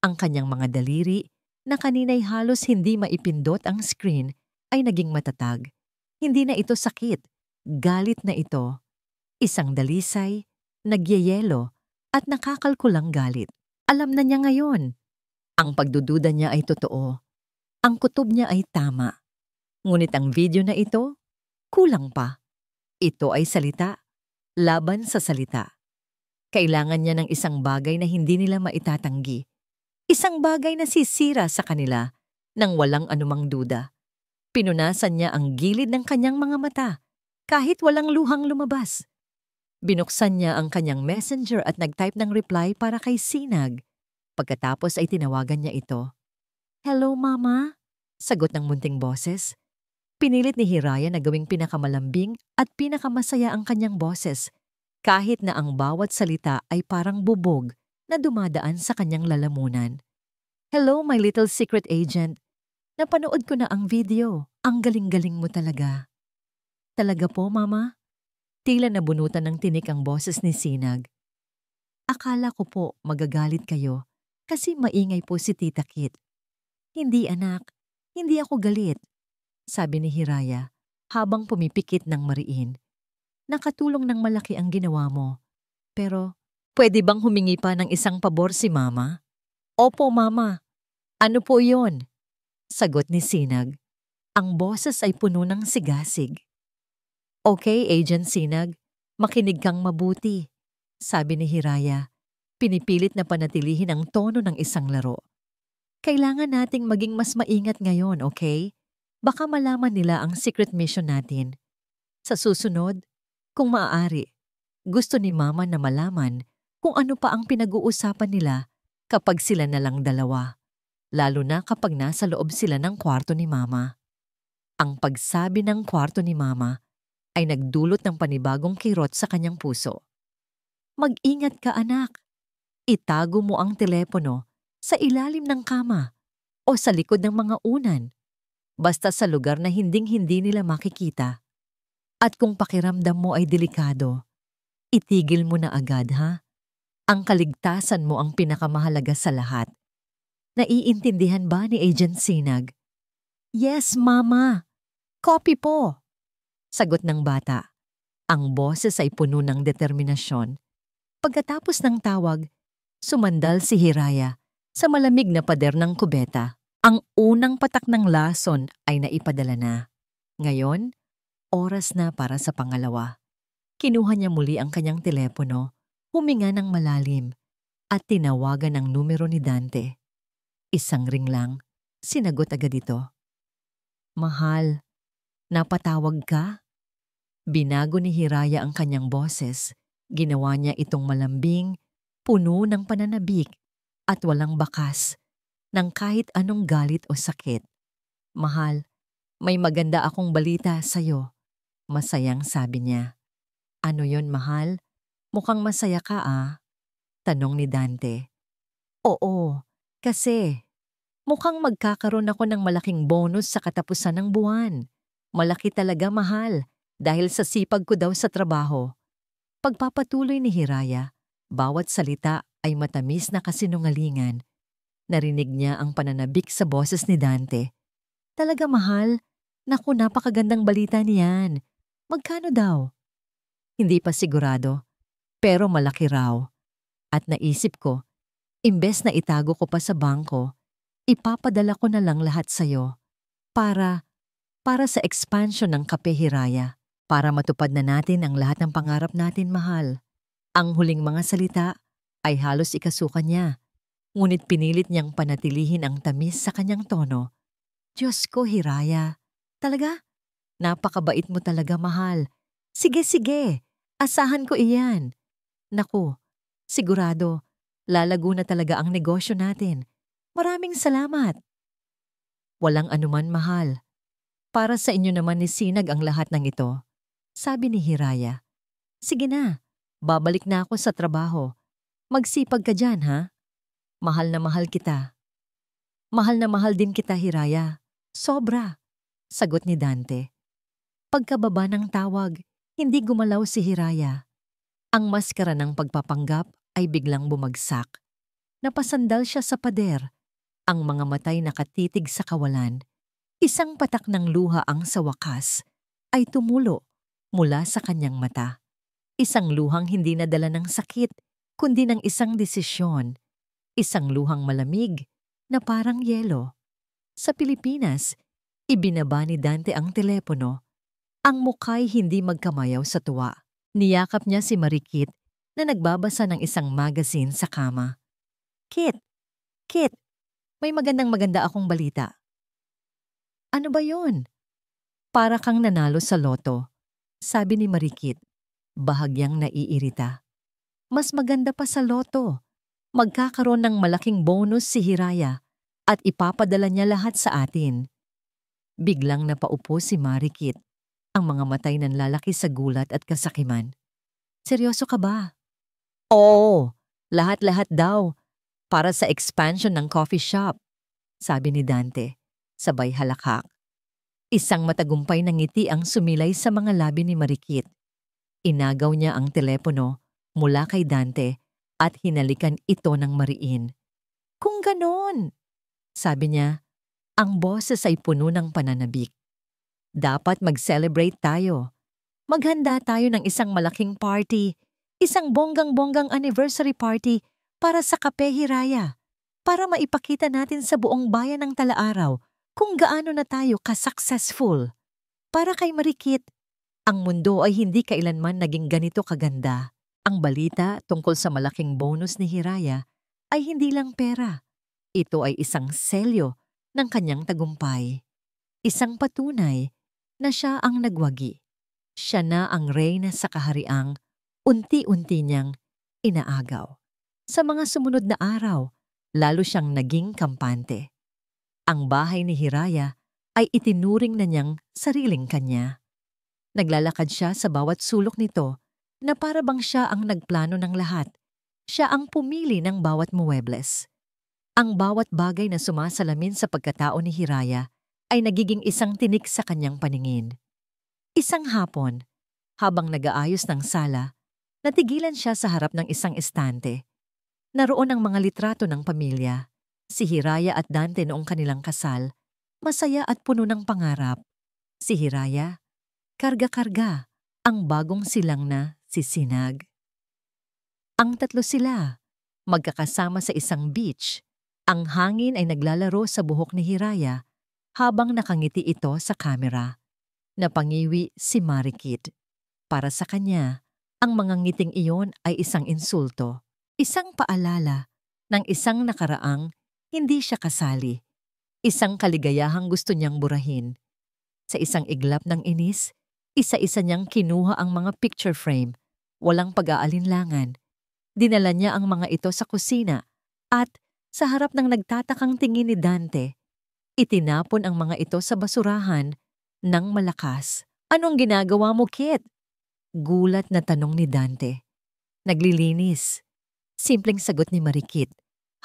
S1: Ang kanyang mga daliri, na kanina'y halos hindi maipindot ang screen, ay naging matatag. Hindi na ito sakit, galit na ito. Isang dalisay, nagyeyelo, at nakakalkulang galit. Alam na niya ngayon. Ang pagdududa niya ay totoo. Ang kutob niya ay tama. Ngunit ang video na ito, kulang pa. Ito ay salita, laban sa salita. Kailangan niya ng isang bagay na hindi nila maitatanggi. Isang bagay na sisira sa kanila nang walang anumang duda. Pinunasan niya ang gilid ng kanyang mga mata kahit walang luhang lumabas. Binuksan niya ang kanyang messenger at nag-type ng reply para kay Sinag. Pagkatapos ay tinawagan niya ito. "Hello, Mama?" Sagot ng munting boses. Pinilit ni Hiraya na gawing pinakamalambing at pinakamasaya ang kanyang boses, kahit na ang bawat salita ay parang bubog na dumadaan sa kanyang lalamunan. "Hello, my little secret agent. Napanood ko na ang video. Ang galing-galing mo talaga." "Talaga po, Mama?" Tila nabunutan ng tinik ang boses ni Sinag. "Akala ko po magagalit kayo kasi maingay po si Tita Kit." "Hindi, anak. Hindi ako galit," sabi ni Hiraya habang pumipikit ng mariin. "Nakatulong ng malaki ang ginawa mo. Pero, pwede bang humingi pa ng isang pabor si Mama?" "Opo, Mama." "Ano po yon?" Sagot ni Sinag. Ang boses ay puno ng sigasig. "Okay, Agent Sinag. Makinig kang mabuti," sabi ni Hiraya. Pinipilit na panatilihin ang tono ng isang laro. "Kailangan nating maging mas maingat ngayon, okay? Baka malaman nila ang secret mission natin. Sa susunod, kung maaari, gusto ni Mama na malaman kung ano pa ang pinag-uusapan nila kapag sila na lang dalawa, lalo na kapag nasa loob sila ng kwarto ni Mama." Ang pagsabi ng kwarto ni Mama ay nagdulot ng panibagong kirot sa kanyang puso. "Mag-ingat ka, anak. Itago mo ang telepono sa ilalim ng kama o sa likod ng mga unan, basta sa lugar na hinding-hindi nila makikita. At kung pakiramdam mo ay delikado, itigil mo na agad, ha? Ang kaligtasan mo ang pinakamahalaga sa lahat." Naiintindihan ba ni Agent Sinag? "Yes, Mama. Copy po," sagot ng bata. Ang boses ay puno ng determinasyon. Pagkatapos ng tawag, sumandal si Hiraya sa malamig na pader ng kubeta. Ang unang patak ng lason ay naipadala na. Ngayon, oras na para sa pangalawa. Kinuha niya muli ang kanyang telepono, huminga ng malalim, at tinawagan ang numero ni Dante. Isang ring lang, sinagot agad ito. "Mahal, napatawag ka?" Binago ni Hiraya ang kanyang boses. Ginawa niya itong malambing, puno ng pananabik, at walang bakas ng kahit anong galit o sakit. "Mahal, may maganda akong balita sa'yo," masayang sabi niya. "Ano yon, mahal? Mukhang masaya ka, ah?" tanong ni Dante. "Oo, kasi mukhang magkakaroon ako ng malaking bonus sa katapusan ng buwan. Malaki talaga, mahal, dahil sa sipag ko daw sa trabaho." Pagpapatuloy ni Hiraya, bawat salita ay matamis na kasinungalingan. Narinig niya ang pananabik sa boses ni Dante. "Talaga, mahal? Naku, napakagandang balita niyan. Magkano daw?" Hindi pa sigurado, pero malaki raw. At naisip ko, imbes na itago ko pa sa bangko, ipapadala ko na lang lahat sa'yo. Para sa expansion ng Kape Hiraya. Para matupad na natin ang lahat ng pangarap natin, mahal. Ang huling mga salita ay halos ikasukan niya. Ngunit pinilit niyang panatilihin ang tamis sa kanyang tono. "Diyos ko, Hiraya. Talaga? Napakabait mo talaga, mahal. Sige, sige. Asahan ko iyan. Naku, sigurado, lalago na talaga ang negosyo natin. Maraming salamat. Walang anuman, mahal. Para sa inyo naman ni Sinag ang lahat ng ito, sabi ni Hiraya. Sige na, babalik na ako sa trabaho. Magsipag ka dyan, ha? Mahal na mahal kita. Mahal na mahal din kita, Hiraya. Sobra, sagot ni Dante. Pagkababa ng tawag, hindi gumalaw si Hiraya. Ang maskara ng pagpapanggap ay biglang bumagsak. Napasandal siya sa pader. Ang mga matay nakatitig sa kawalan. Isang patak ng luha ang sa wakas ay tumulo mula sa kanyang mata. Isang luhang hindi nadala ng sakit, kundi ng isang desisyon. Isang luhang malamig na parang yelo. Sa Pilipinas, ibinaba ni Dante ang telepono. Ang muka'y hindi magkamayaw sa tuwa. Niyakap niya si Marikit na nagbabasa ng isang magazine sa kama. Kit, may maganda akong balita. Ano ba yun? Para kang nanalo sa loto, sabi ni Marikit, bahagyang naiirita. Mas maganda pa sa loto. Magkakaroon ng malaking bonus si Hiraya at ipapadala niya lahat sa atin. Biglang napaupo si Marikit. Ang mga matay nanlalaki sa gulat at kasakiman. Seryoso ka ba? Oo, lahat-lahat daw. Para sa expansion ng coffee shop, sabi ni Dante, sabay halakhak. Isang matagumpay na ngiti ang sumilay sa mga labi ni Marikit. Inagaw niya ang telepono mula kay Dante at hinalikan ito ng mariin. Kung ganon, sabi niya, ang boses ay puno ng pananabik. Dapat mag-celebrate tayo. Maghanda tayo ng isang malaking party, isang bonggang-bonggang anniversary party para sa Kape Hiraya, para maipakita natin sa buong bayan ng Talaaraw kung gaano na tayo ka-successful. Para kay Marikit, ang mundo ay hindi kailanman naging ganito kaganda. Ang balita tungkol sa malaking bonus ni Hiraya ay hindi lang pera. Ito ay isang selyo ng kanyang tagumpay. Isang patunay na siya ang nagwagi. Siya na ang reyna sa kahariang unti-unti niyang inaagaw. Sa mga sumunod na araw, lalo siyang naging kampante. Ang bahay ni Hiraya ay itinuring na niyang sariling kanya. Naglalakad siya sa bawat sulok nito na para bang siya ang nagplano ng lahat. Siya ang pumili ng bawat muebles. Ang bawat bagay na sumasalamin sa pagkatao ni Hiraya ay nagiging isang tinik sa kanyang paningin. Isang hapon, habang nag-aayos ng sala, natigilan siya sa harap ng isang estante. Naroon ang mga litrato ng pamilya, si Hiraya at Dante noong kanilang kasal, masaya at puno ng pangarap. Si Hiraya, karga-karga, ang bagong silang na si Sinag. Ang tatlo sila, magkakasama sa isang beach. Ang hangin ay naglalaro sa buhok ni Hiraya habang nakangiti ito sa kamera. Napangiwi si Marikit. Para sa kanya, ang mga ngiting iyon ay isang insulto. Isang paalala ng isang nakaraang hindi siya kasali. Isang kaligayahang gusto niyang burahin. Sa isang iglap ng inis, isa-isa niyang kinuha ang mga picture frame. Walang pag-aalinlangan. Dinala niya ang mga ito sa kusina at sa harap ng nagtatakang tingin ni Dante, itinapon ang mga ito sa basurahan ng malakas. Anong ginagawa mo, Kit? Gulat na tanong ni Dante. Naglilinis. Simpleng sagot ni Marikit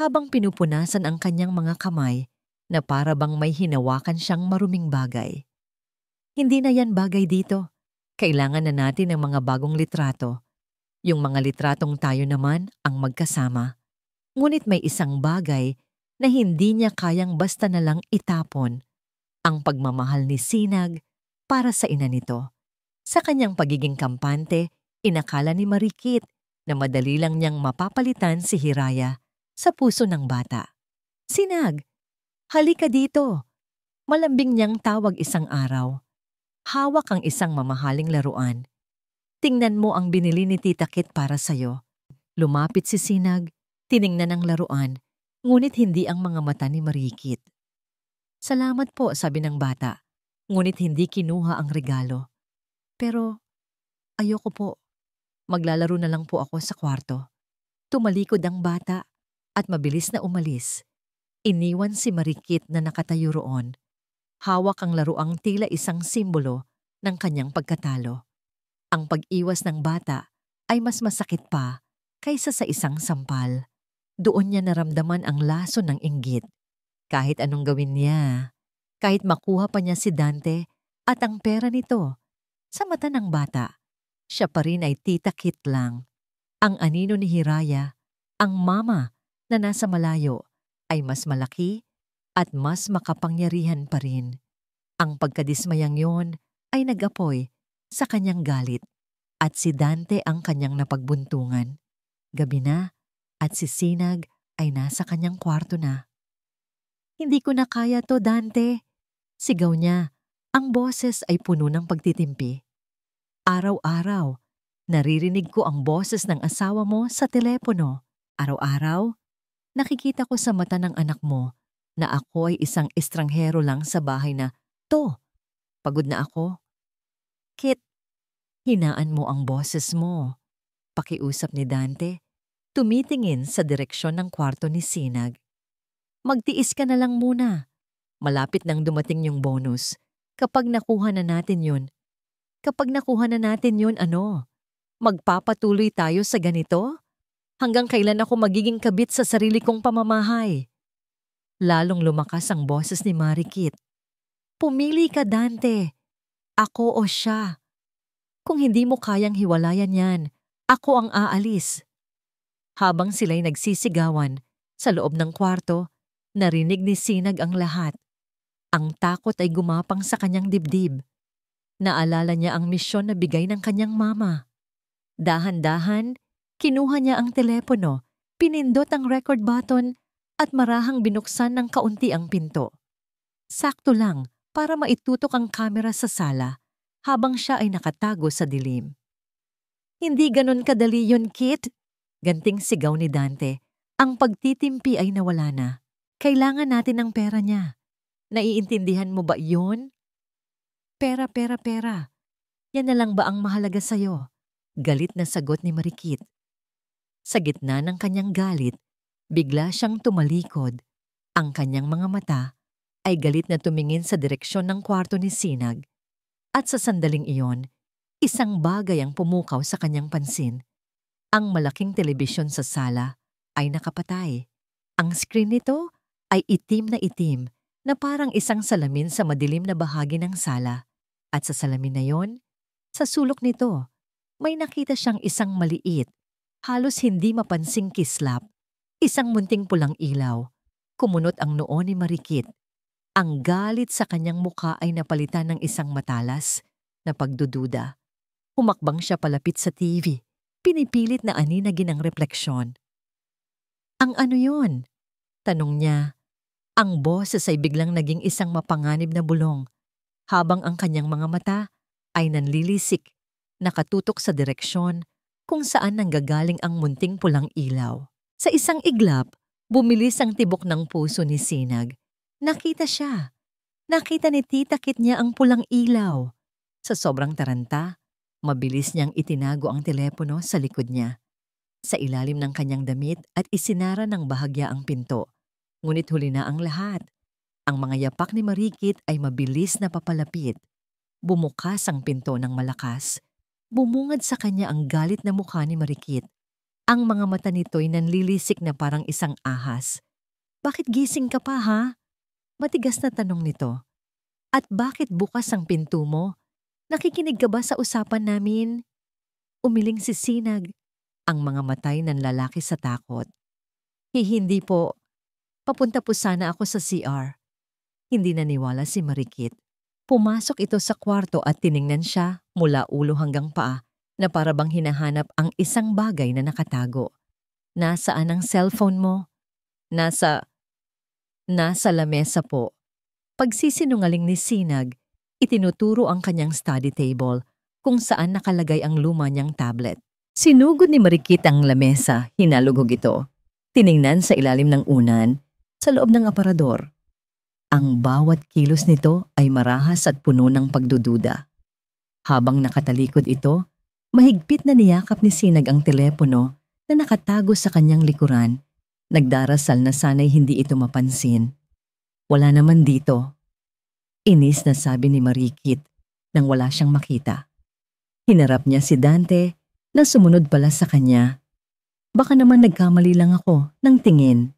S1: habang pinupunasan ang kanyang mga kamay na para bang may hinawakan siyang maruming bagay. Hindi na yan bagay dito. Kailangan na natin ng mga bagong litrato. Yung mga litratong tayo naman ang magkasama. Ngunit may isang bagay na hindi niya kayang basta na lang itapon. Ang pagmamahal ni Sinag para sa ina nito. Sa kanyang pagiging kampante, inakala ni Marikit na madali lang niyang mapapalitan si Hiraya sa puso ng bata. Sinag, halika dito. Malambing niyang tawag isang araw. Hawak ang isang mamahaling laruan. Tingnan mo ang binili ni Tita Kit para sa'yo. Lumapit si Sinag, tiningnan ang laruan, ngunit hindi ang mga mata ni Marikit. Salamat po, sabi ng bata, ngunit hindi kinuha ang regalo. Pero ayoko po. Maglalaro na lang po ako sa kwarto. Tumalikod ang bata at mabilis na umalis. Iniwan si Marikit na nakatayo roon. Hawak ang laruang tila isang simbolo ng kanyang pagkatalo. Ang pag-iwas ng bata ay mas masakit pa kaysa sa isang sampal. Doon niya naramdaman ang laso ng inggit. Kahit anong gawin niya, kahit makuha pa niya si Dante at ang pera nito, sa mata ng bata, siya pa rin ay tita Kit lang. Ang anino ni Hiraya, ang mama na nasa malayo, ay mas malaki at mas makapangyarihan pa rin. Ang pagkadismayang yon ay nag-apoy sa kanyang galit at si Dante ang kanyang napagbuntungan. Gabi na at si Sinag ay nasa kanyang kwarto na. "Hindi ko na kaya to, Dante," sigaw niya. Ang boses ay puno ng pagtitimpi. "Araw-araw, naririnig ko ang boses ng asawa mo sa telepono. Araw-araw, nakikita ko sa mata ng anak mo na ako ay isang estranghero lang sa bahay na to. Pagod na ako." "Kit, hinaan mo ang boses mo," pakiusap ni Dante, tumitingin sa direksyon ng kwarto ni Sinag. "Magtiis ka na lang muna. Malapit nang dumating yung bonus. Kapag nakuha na natin yun, magpapatuloy tayo sa ganito? Hanggang kailan ako magiging kabit sa sarili kong pamamahay?" Lalong lumakas ang boses ni Marikit. "Pumili ka, Dante. Ako o siya. Kung hindi mo kayang hiwalayan yan, ako ang aalis." Habang sila'y nagsisigawan sa loob ng kwarto, narinig ni Sinag ang lahat. Ang takot ay gumapang sa kanyang dibdib. Naalala niya ang misyon na bigay ng kanyang mama. Dahan-dahan, kinuha niya ang telepono, pinindot ang record button at marahang binuksan ng kaunti ang pinto. Sakto lang para maitutok ang kamera sa sala habang siya ay nakatago sa dilim. "Hindi ganon kadali yun, Kit," ganting sigaw ni Dante. Ang pagtitimpi ay nawala na. "Kailangan natin ng pera niya. Naiintindihan mo ba yun? Pera, pera, pera. Yan na lang ba ang mahalaga sa'yo?" Galit na sagot ni Marikit. Sa gitna ng kanyang galit, bigla siyang tumalikod. Ang kanyang mga mata ay galit na tumingin sa direksyon ng kwarto ni Sinag. At sa sandaling iyon, isang bagay ang pumukaw sa kanyang pansin. Ang malaking telebisyon sa sala ay nakapatay. Ang screen nito ay itim na parang isang salamin sa madilim na bahagi ng sala. At sa salamin na yon, sa sulok nito, may nakita siyang isang maliit, halos hindi mapansing kislap, isang munting pulang ilaw. Kumunot ang noo ni Marikit. Ang galit sa kanyang muka ay napalitan ng isang matalas na pagdududa. Humakbang siya palapit sa TV, pinipilit na aninagin ang refleksyon. "Ang ano yun?" tanong niya. Ang boses ay biglang naging isang mapanganib na bulong, habang ang kanyang mga mata ay nanlilisik, nakatutok sa direksyon kung saan nanggagaling ang munting pulang ilaw. Sa isang iglap, bumilis ang tibok ng puso ni Sinag. Nakita siya. Nakita ni Tita Kit niya ang pulang ilaw. Sa sobrang taranta, mabilis niyang itinago ang telepono sa likod niya, sa ilalim ng kanyang damit, at isinara ng bahagya ang pinto. Ngunit huli na ang lahat. Ang mga yapak ni Marikit ay mabilis na papalapit. Bumukas ang pinto ng malakas. Bumungad sa kanya ang galit na mukha ni Marikit. Ang mga mata nito'y nanlilisik na parang isang ahas. "Bakit gising ka pa, ha?" Matigas na tanong nito. "At bakit bukas ang pinto mo? Nakikinig ka ba sa usapan namin?" Umiling si Sinag. Ang mga matay ng lalaki sa takot. Hindi po. Papunta po sana ako sa CR." Hindi naniwala si Marikit. Pumasok ito sa kwarto at tiningnan siya mula ulo hanggang paa na para bang hinahanap ang isang bagay na nakatago. "Nasaan ang cellphone mo?" Nasa lamesa po." Pagsisinungaling ni Sinag, itinuturo ang kanyang study table kung saan nakalagay ang luma niyang tablet. Sinugod ni Marikit ang lamesa, hinalugog ito. Tiningnan sa ilalim ng unan, sa loob ng aparador. Ang bawat kilos nito ay marahas at puno ng pagdududa. Habang nakatalikod ito, Mahigpit na niyakap ni Sinag ang telepono na nakatago sa kanyang likuran. Nagdarasal na sana'y hindi ito mapansin. Wala naman dito. Inis na sabi ni Marikit nang wala siyang makita. Hinarap niya si Dante na sumunod pala sa kanya. Baka naman nagkamali lang ako ng tingin.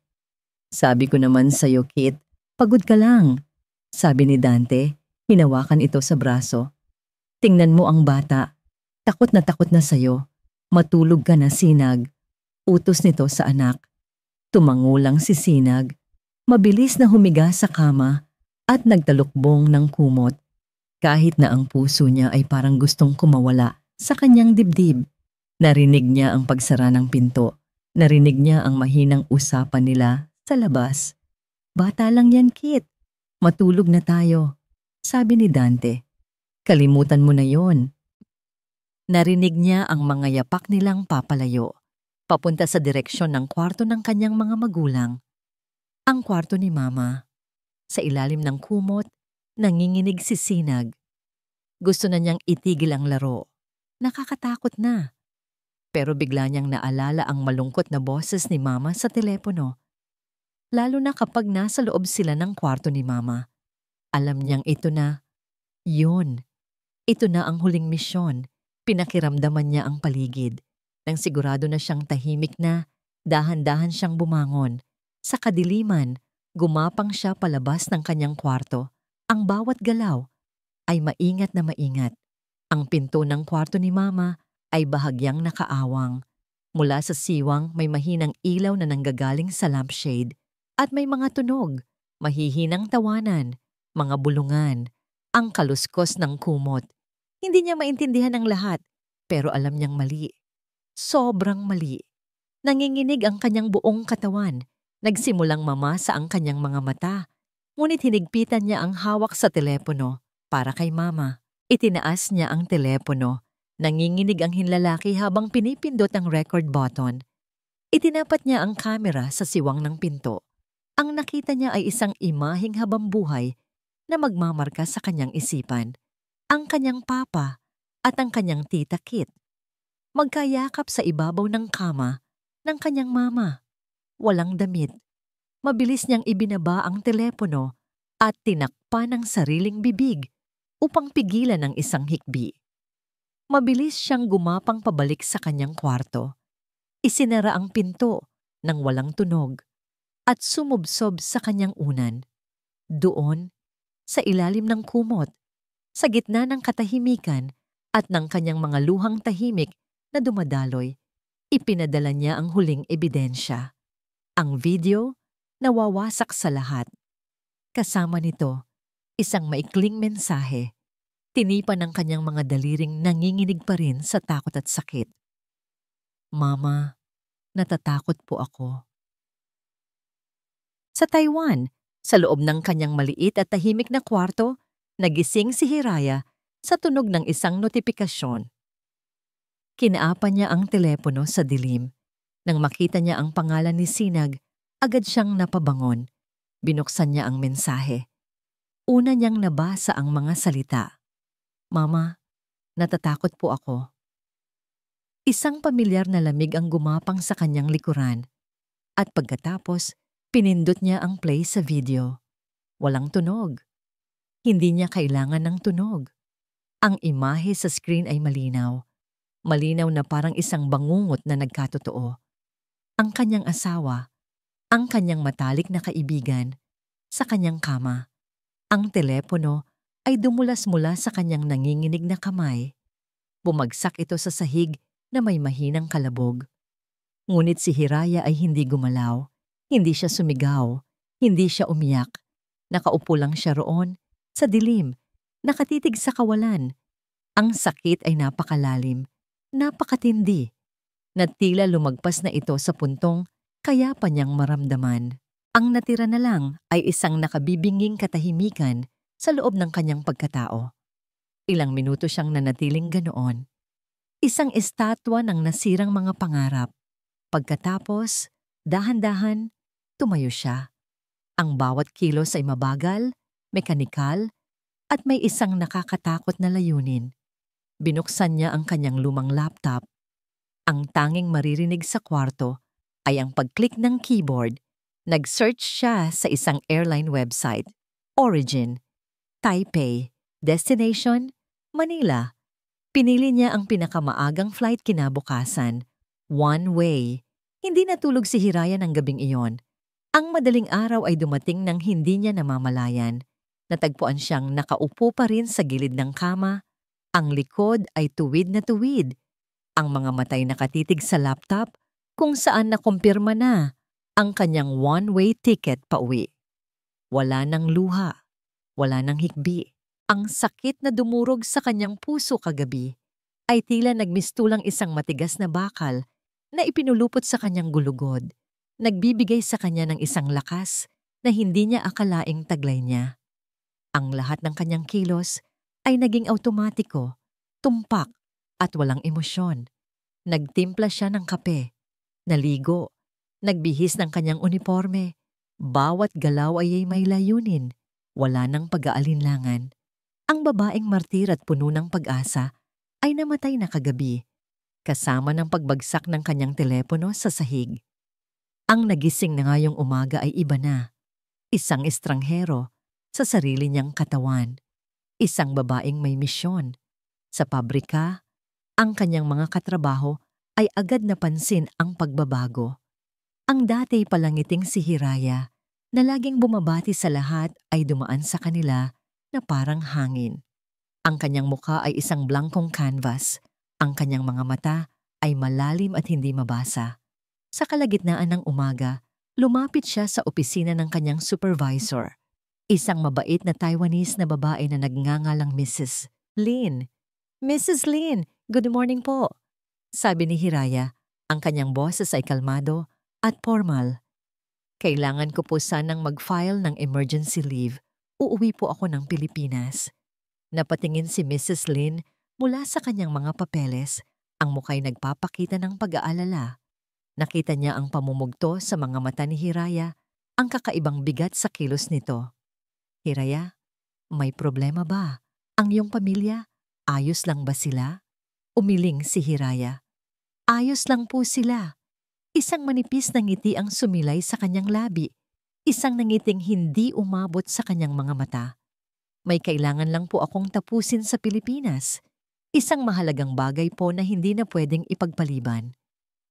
S1: Sabi ko naman sa'yo, Kit, pagod ka lang. Sabi ni Dante, hinawakan ito sa braso. Tingnan mo ang bata. Takot na sa'yo. Matulog ka na, Sinag. Utos nito sa anak. Tumangulang si Sinag. Mabilis na humiga sa kama at nagtalukbong ng kumot. Kahit na ang puso niya ay parang gustong kumawala sa kanyang dibdib. Narinig niya ang pagsara ng pinto. Narinig niya ang mahinang usapan nila sa labas. Bata lang yan, Kit. Matulog na tayo, sabi ni Dante. Kalimutan mo na yon. Narinig niya ang mga yapak nilang papalayo, papunta sa direksyon ng kwarto ng kanyang mga magulang. Ang kwarto ni Mama. Sa ilalim ng kumot, nanginginig si Sinag. Gusto na niyang itigil ang laro. Nakakatakot na. Pero bigla niyang naalala ang malungkot na boses ni Mama sa telepono. Lalo na kapag nasa loob sila ng kwarto ni Mama. Alam niyang ito na. Yun. Ito na ang huling misyon. Pinakiramdaman niya ang paligid. Nang sigurado na siyang tahimik na, dahan-dahan siyang bumangon. Sa kadiliman, gumapang siya palabas ng kanyang kwarto. Ang bawat galaw ay maingat na maingat. Ang pinto ng kwarto ni Mama ay bahagyang nakaawang. Mula sa siwang may mahinang ilaw na nanggagaling sa lampshade. At may mga tunog, mahihinang tawanan, mga bulungan, ang kaluskos ng kumot. Hindi niya maintindihan ang lahat, pero alam niyang mali. Sobrang mali. Nanginginig ang kanyang buong katawan. Nagsimulang mamasa ang kanyang mga mata. Ngunit hinigpitan niya ang hawak sa telepono para kay Mama. Itinaas niya ang telepono. Nanginginig ang hinlalaki habang pinipindot ang record button. Itinapat niya ang kamera sa siwang ng pinto. Ang nakita niya ay isang imaheng habambuhay na magmamarka sa kanyang isipan. Ang kanyang papa at ang kanyang tita Kit. Magkayakap sa ibabaw ng kama ng kanyang mama. Walang damit. Mabilis niyang ibinaba ang telepono at tinakpan ang sariling bibig upang pigilan ang isang hikbi. Mabilis siyang gumapang pabalik sa kanyang kwarto. Isinara ang pinto nang walang tunog at sumubsob sa kanyang unan. Doon, sa ilalim ng kumot, sa gitna ng katahimikan at ng kanyang mga luhang tahimik na dumadaloy, ipinadala niya ang huling ebidensya. Ang video na wawasak sa lahat. Kasama nito, isang maikling mensahe. Tinipan ng kanyang mga daliring nanginginig pa rin sa takot at sakit. Mama, natatakot po ako. Sa Taiwan, sa loob ng kanyang maliit at tahimik na kwarto, nagising si Hiraya sa tunog ng isang notifikasyon. Kinaapan niya ang telepono sa dilim. Nang makita niya ang pangalan ni Sinag, agad siyang napabangon. Binuksan niya ang mensahe. Una niyang nabasa ang mga salita. Mama, natatakot po ako. Isang pamilyar na lamig ang gumapang sa kanyang likuran. At pagkatapos, pinindot niya ang play sa video. Walang tunog. Hindi niya kailangan ng tunog. Ang imahe sa screen ay malinaw. Malinaw na parang isang bangungot na nagkatotoo. Ang kanyang asawa, ang kanyang matalik na kaibigan, sa kanyang kama. Ang telepono ay dumulas mula sa kanyang nanginginig na kamay. Bumagsak ito sa sahig na may mahinang kalabog. Ngunit si Hiraya ay hindi gumalaw. Hindi siya sumigaw. Hindi siya umiyak. Nakaupo lang siya roon, sa dilim, nakatitig sa kawalan. Ang sakit ay napakalalim, napakatindi, na tila lumagpas na ito sa puntong kaya pa niyang maramdaman. Ang natira na lang ay isang nakabibinging katahimikan sa loob ng kanyang pagkatao. Ilang minuto siyang nanatiling ganoon. Isang estatwa ng nasirang mga pangarap. Pagkatapos, dahan-dahan, tumayo siya. Ang bawat kilos ay mabagal, mekanikal, at may isang nakakatakot na layunin. Binuksan niya ang kanyang lumang laptop. Ang tanging maririnig sa kwarto ay ang pag-click ng keyboard. Nag-search siya sa isang airline website. Origin, Taipei, destination, Manila. Pinili niya ang pinakamaagang flight kinabukasan. One way. Hindi natulog si Hiraya ng gabing iyon. Ang madaling araw ay dumating nang hindi niya namamalayan. Natagpuan siyang nakaupo pa rin sa gilid ng kama. Ang likod ay tuwid na tuwid. Ang mga matay nakatitig sa laptop kung saan nakumpirma na ang kanyang one-way ticket pauwi. Wala nang luha. Wala nang hikbi. Ang sakit na dumurog sa kanyang puso kagabi ay tila nagmistulang isang matigas na bakal na ipinulupot sa kanyang gulugod. Nagbibigay sa kanya ng isang lakas na hindi niya akalaing taglay niya. Ang lahat ng kanyang kilos ay naging automatiko, tumpak at walang emosyon. Nagtimpla siya ng kape, naligo, nagbihis ng kanyang uniforme. Bawat galaw ay may layunin, wala nang pag-aalinlangan. Ang babaeng martir at puno ng pag-asa ay namatay na kagabi, kasama ng pagbagsak ng kanyang telepono sa sahig. Ang nagising na ngayong umaga ay iba na. Isang estranghero sa sarili niyang katawan. Isang babaeng may misyon. Sa pabrika, ang kanyang mga katrabaho ay agad napansin ang pagbabago. Ang dati palangiting si Hiraya na laging bumabati sa lahat ay dumaan sa kanila na parang hangin. Ang kanyang mukha ay isang blankong canvas. Ang kanyang mga mata ay malalim at hindi mabasa. Sa kalagitnaan ng umaga, lumapit siya sa opisina ng kanyang supervisor. Isang mabait na Taiwanese na babae na nagngangalang Mrs. Lin. Mrs. Lin, good morning po. Sabi ni Hiraya, ang kanyang boses ay kalmado at formal. Kailangan ko po sanang mag-file ng emergency leave. Uuwi po ako ng Pilipinas. Napatingin si Mrs. Lin mula sa kanyang mga papeles. Ang muka'y nagpapakita ng pag-aalala. Nakita niya ang pamumugto sa mga mata ni Hiraya, ang kakaibang bigat sa kilos nito. Hiraya, may problema ba? Ang iyong pamilya, ayos lang ba sila? Umiling si Hiraya. Ayos lang po sila. Isang manipis na ngiti ang sumilay sa kanyang labi. Isang nangiting hindi umabot sa kanyang mga mata. May kailangan lang po akong tapusin sa Pilipinas. Isang mahalagang bagay po na hindi na pwedeng ipagpaliban.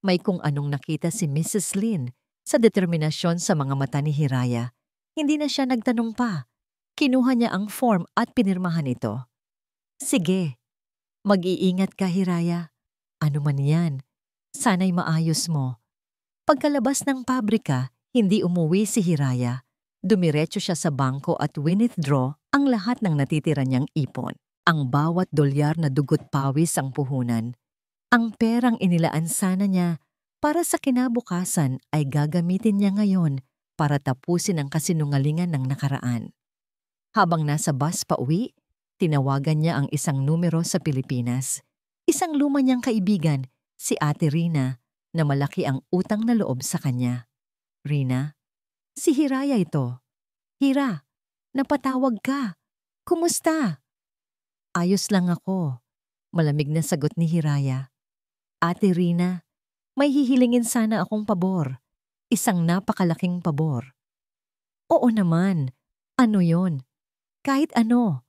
S1: May kung anong nakita si Mrs. Lin sa determinasyon sa mga mata ni Hiraya. Hindi na siya nagtanong pa. Kinuha niya ang form at pinirmahan ito. Sige, mag-iingat ka Hiraya. Ano man yan, sana'y maayos mo. Pagkalabas ng pabrika, hindi umuwi si Hiraya. Dumiretso siya sa bangko at withdraw ang lahat ng natitira niyang ipon. Ang bawat dolyar na dugot pawis ang puhunan. Ang perang inilaan sana niya para sa kinabukasan ay gagamitin niya ngayon para tapusin ang kasinungalingan ng nakaraan. Habang nasa bus pauwi, tinawagan niya ang isang numero sa Pilipinas. Isang luma niyang kaibigan, si Ate Rina, na malaki ang utang na loob sa kanya. Rina, si Hiraya ito. Hira, napatawag ka. Kumusta? Ayos lang ako. Malamig na sagot ni Hiraya. Ate Rina, may hihilingin sana akong pabor. Isang napakalaking pabor. Oo naman. Ano yon? Kahit ano.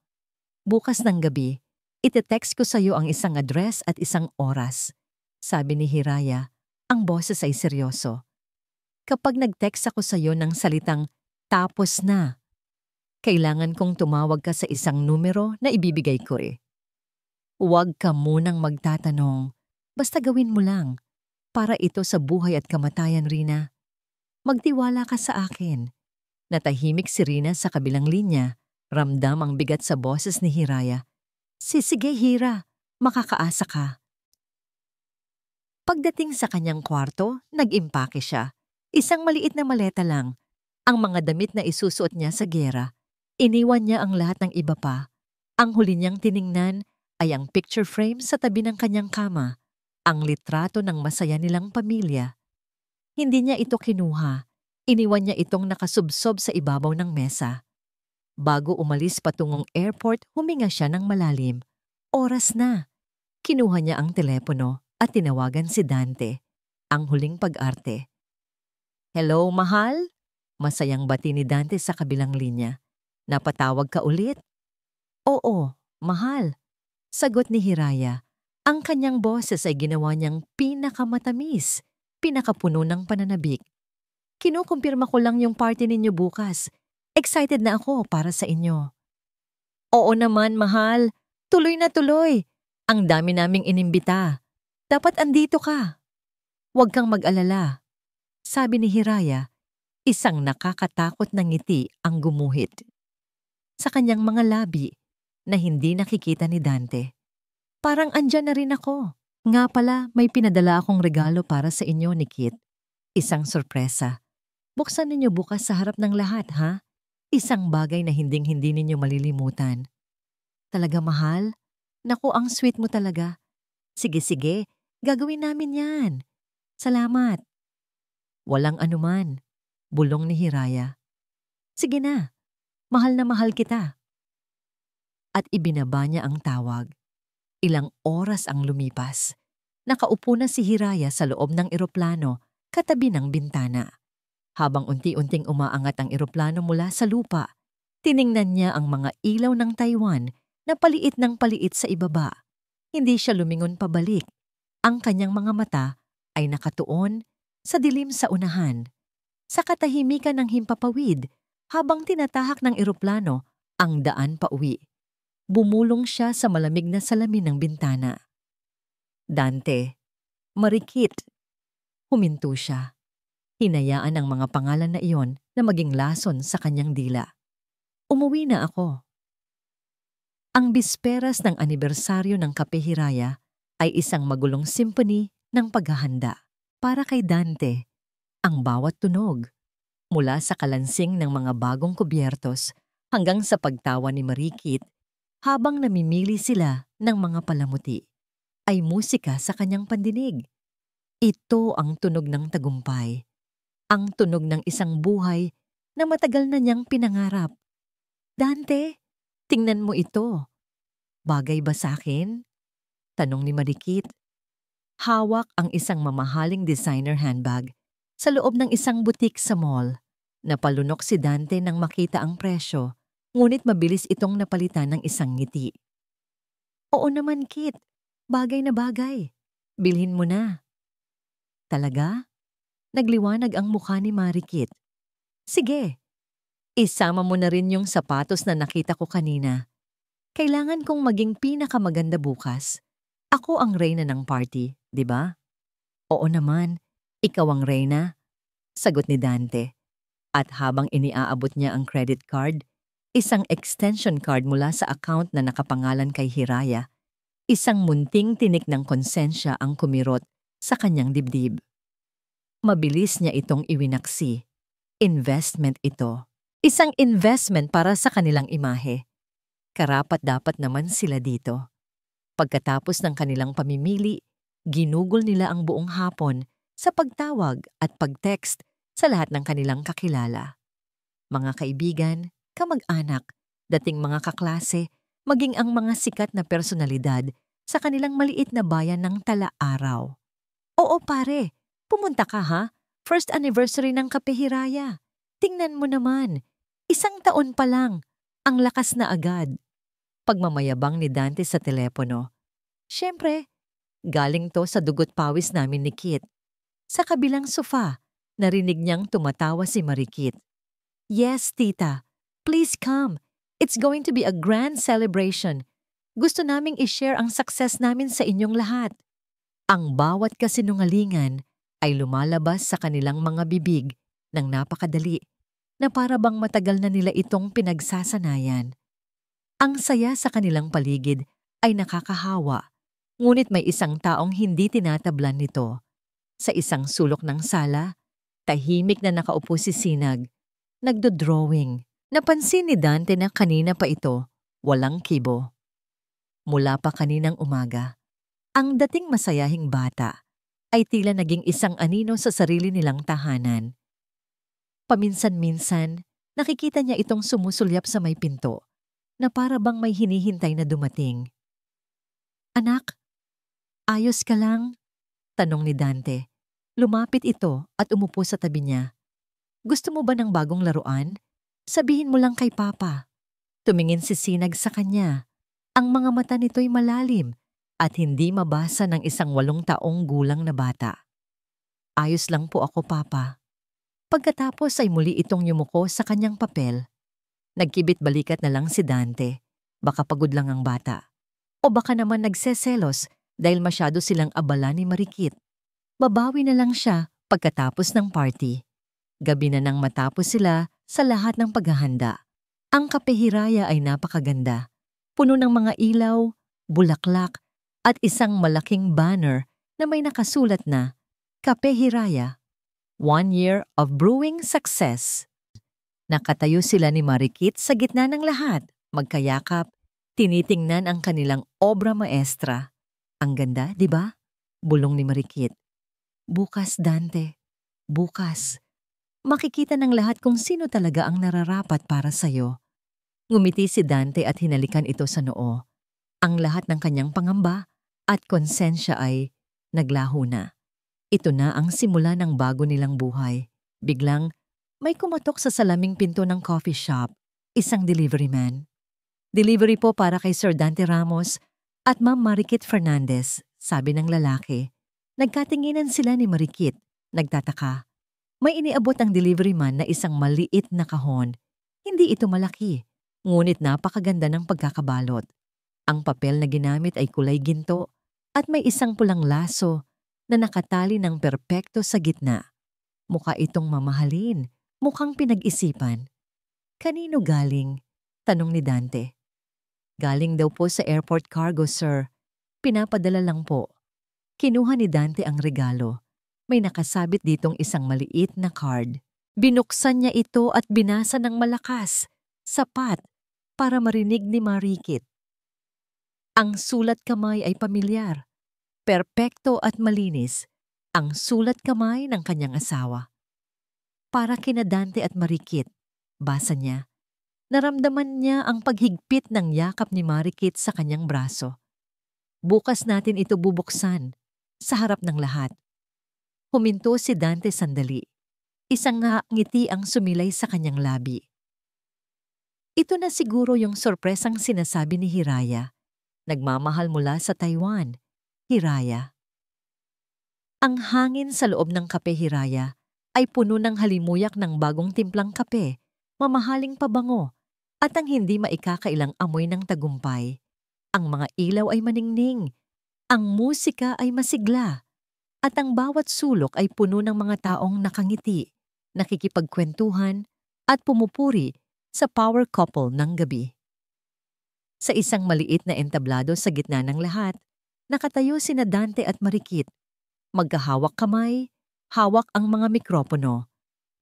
S1: Bukas ng gabi, ite-text ko sa iyo ang isang address at isang oras. Sabi ni Hiraya, ang boses ay seryoso. Kapag nag-text ako sa iyo ng salitang tapos na, kailangan kong tumawag ka sa isang numero na ibibigay ko eh. Huwag ka munang magtatanong. Basta gawin mo lang. Para ito sa buhay at kamatayan, Rina. Magtiwala ka sa akin. Natahimik si Rina sa kabilang linya. Ramdam ang bigat sa boses ni Hiraya. Sige, Hira. Makakaasa ka. Pagdating sa kanyang kwarto, nag-impake siya. Isang maliit na maleta lang. Ang mga damit na isusuot niya sa giyera. Iniwan niya ang lahat ng iba pa. Ang huli niyang tiningnan ay ang picture frame sa tabi ng kanyang kama. Ang litrato ng masaya nilang pamilya. Hindi niya ito kinuha. Iniwan niya itong nakasubsob sa ibabaw ng mesa. Bago umalis patungong airport, huminga siya ng malalim. Oras na. Kinuha niya ang telepono at tinawagan si Dante, ang huling pag-arte. "Hello, mahal?" Masayang bati ni Dante sa kabilang linya. "Napatawag ka ulit?" "Oo, mahal." Sagot ni Hiraya. Ang kanyang boses ay ginawa niyang pinakamatamis, pinakapuno ng pananabik. "Kinukumpirma ko lang yung party ninyo bukas. Excited na ako para sa inyo." "Oo naman, mahal. Tuloy na tuloy. Ang dami naming inimbita. Dapat andito ka." "Huwag kang mag-alala," sabi ni Hiraya. Isang nakakatakot na ngiti ang gumuhit sa kanyang mga labi na hindi nakikita ni Dante. "Parang andyan na rin ako. Nga pala, may pinadala akong regalo para sa inyo ni Kit. Isang sorpresa. Buksan ninyo bukas sa harap ng lahat, ha? Isang bagay na hinding-hindi ninyo malilimutan." "Talaga, mahal? Naku, ang sweet mo talaga. Sige, gagawin namin yan. Salamat." "Walang anuman," bulong ni Hiraya. "Sige na, mahal na mahal kita." At ibinaba niya ang tawag. Ilang oras ang lumipas. Nakaupo na si Hiraya sa loob ng eroplano, katabi ng bintana. Habang unti-unting umaangat ang eroplano mula sa lupa, tiningnan niya ang mga ilaw ng Taiwan na paliit ng paliit sa ibaba. Hindi siya lumingon pabalik. Ang kanyang mga mata ay nakatuon sa dilim sa unahan. Sa katahimikan ng himpapawid, habang tinatahak ng eroplano ang daan pauwi, bumulong siya sa malamig na salamin ng bintana. "Dante, marikit." Huminto siya. Hinayaan ang mga pangalan na iyon na maging lason sa kanyang dila. "Umuwi na ako." Ang bisperas ng anibersaryo ng Kape Hiraya ay isang magulong symphony ng paghahanda para kay Dante. Ang bawat tunog, mula sa kalansing ng mga bagong kubyertos hanggang sa pagtawa ni Marikit habang namimili sila ng mga palamuti, ay musika sa kanyang pandinig. Ito ang tunog ng tagumpay, ang tunog ng isang buhay na matagal na niyang pinangarap. "Dante, tingnan mo ito. Bagay ba sa akin?" tanong ni Marikit. Hawak ang isang mamahaling designer handbag sa loob ng isang butik sa mall. Napalunok si Dante nang makita ang presyo, ngunit mabilis itong napalitan ng isang ngiti. "Oo naman, Kit. Bagay na bagay. Bilhin mo na." "Talaga?" Nagliwanag ang mukha ni Marikit. "Sige, isama mo na rin yung sapatos na nakita ko kanina. Kailangan kong maging pinakamaganda bukas. Ako ang reyna ng party, di ba?" "Oo naman, ikaw ang reyna," sagot ni Dante. At habang iniaabot niya ang credit card, isang extension card mula sa account na nakapangalan kay Hiraya, isang munting tinik ng konsensya ang kumirot sa kanyang dibdib. Mabilis niya itong iwinaksi. Investment ito. Isang investment para sa kanilang imahe. Karapat-dapat naman sila dito. Pagkatapos ng kanilang pamimili, ginugol nila ang buong hapon sa pagtawag at pag-text sa lahat ng kanilang kakilala. Mga kaibigan, kamag-anak, dating mga kaklase, maging ang mga sikat na personalidad sa kanilang maliit na bayan ng Tala-Araw. "Oo pare, pumunta ka ha? First anniversary ng Kape Hiraya. Tingnan mo naman, 1 taon pa lang, ang lakas na agad." Pagmamayabang ni Dante sa telepono. "Siyempre, galing to sa dugot pawis namin ni Kit." Sa kabilang sofa, narinig niyang tumatawa si Marikit. "Yes, tita. Please come. It's going to be a grand celebration. Gusto naming i-share ang success namin sa inyong lahat." Ang bawat kasinungalingan ay lumalabas sa kanilang mga bibig ng napakadali na para bang matagal na nila itong pinagsasanayan. Ang saya sa kanilang paligid ay nakakahawa, ngunit may isang taong hindi tinatablan nito. Sa isang sulok ng sala, tahimik na nakaupo si Sinag, nagdo-drawing. Napansin ni Dante na kanina pa ito, walang kibo. Mula pa kaninang umaga, ang dating masayahing bata ay tila naging isang anino sa sarili nilang tahanan. Paminsan-minsan, nakikita niya itong sumusulyap sa may pinto na para bang may hinihintay na dumating. "Anak, Ayos ka lang? Tanong ni Dante. Lumapit ito at umupo sa tabi niya. Gusto mo ba ng bagong laruan? Sabihin mo lang kay Papa. Tumingin si Sinag sa kanya. Ang mga mata nito'y malalim at hindi mabasa ng isang 8 taong gulang na bata. Ayos lang po ako, Papa. Pagkatapos ay muli itong yumuko sa kanyang papel. Nagkibit-balikat na lang si Dante. Baka pagod lang ang bata. O baka naman nagseselos dahil masyado silang abala ni Marikit. Babawi na lang siya pagkatapos ng party. Gabi na nang matapos sila sa lahat ng paghahanda. Ang kapehiraya ay napakaganda. Puno ng mga ilaw, bulaklak, at isang malaking banner na may nakasulat na Kapehiraya, 1 year of brewing success. Nakatayo sila ni Marikit sa gitna ng lahat, magkayakap, tinitingnan ang kanilang obra maestra. Ang ganda, di ba? Bulong ni Marikit. Bukas, Dante. Bukas. Makikita ng lahat kung sino talaga ang nararapat para sa'yo. Ngumiti si Dante at hinalikan ito sa noo. Ang lahat ng kanyang pangamba at konsensya ay naglaho na. Ito na ang simula ng bago nilang buhay. Biglang, may kumatok sa salaming pinto ng coffee shop, isang delivery man. Delivery po para kay Sir Dante Ramos at Ma'am Marikit Fernandez, sabi ng lalaki. Nagkatinginan sila ni Marikit, nagtataka. May iniabot ang delivery man na isang maliit na kahon. Hindi ito malaki. Ngunit napakaganda ng pagkakabalot. Ang papel na ginamit ay kulay ginto at may isang pulang laso na nakatali ng perpekto sa gitna. Mukha itong mamahalin, mukhang pinag-isipan. Kanino galing? Tanong ni Dante. Galing daw po sa airport cargo, sir. Pinapadala lang po. Kinuha ni Dante ang regalo. May nakasabit ditong isang maliit na card. Binuksan niya ito at binasa ng malakas, sapat, para marinig ni Marikit. Ang sulat kamay ay pamilyar, perpekto at malinis, ang sulat kamay ng kanyang asawa. Para kina Dante at Marikit, basa niya. Naramdaman niya ang paghigpit ng yakap ni Marikit sa kanyang braso. Bukas natin ito bubuksan, sa harap ng lahat. Huminto si Dante sandali. Isang ngiti ang sumilay sa kanyang labi. Ito na siguro yung sorpresang sinasabi ni Hiraya. Nagmamahal mula sa Taiwan, Hiraya. Ang hangin sa loob ng kape Hiraya ay puno ng halimuyak ng bagong timplang kape, mamahaling pabango, at ang hindi maikakailang amoy ng tagumpay. Ang mga ilaw ay maningning, ang musika ay masigla, at ang bawat sulok ay puno ng mga taong nakangiti, nakikipagkwentuhan, at pumupuri sa power couple ng gabi. Sa isang maliit na entablado sa gitna ng lahat, nakatayo sina Dante at Marikit. Magkahawak kamay, hawak ang mga mikropono.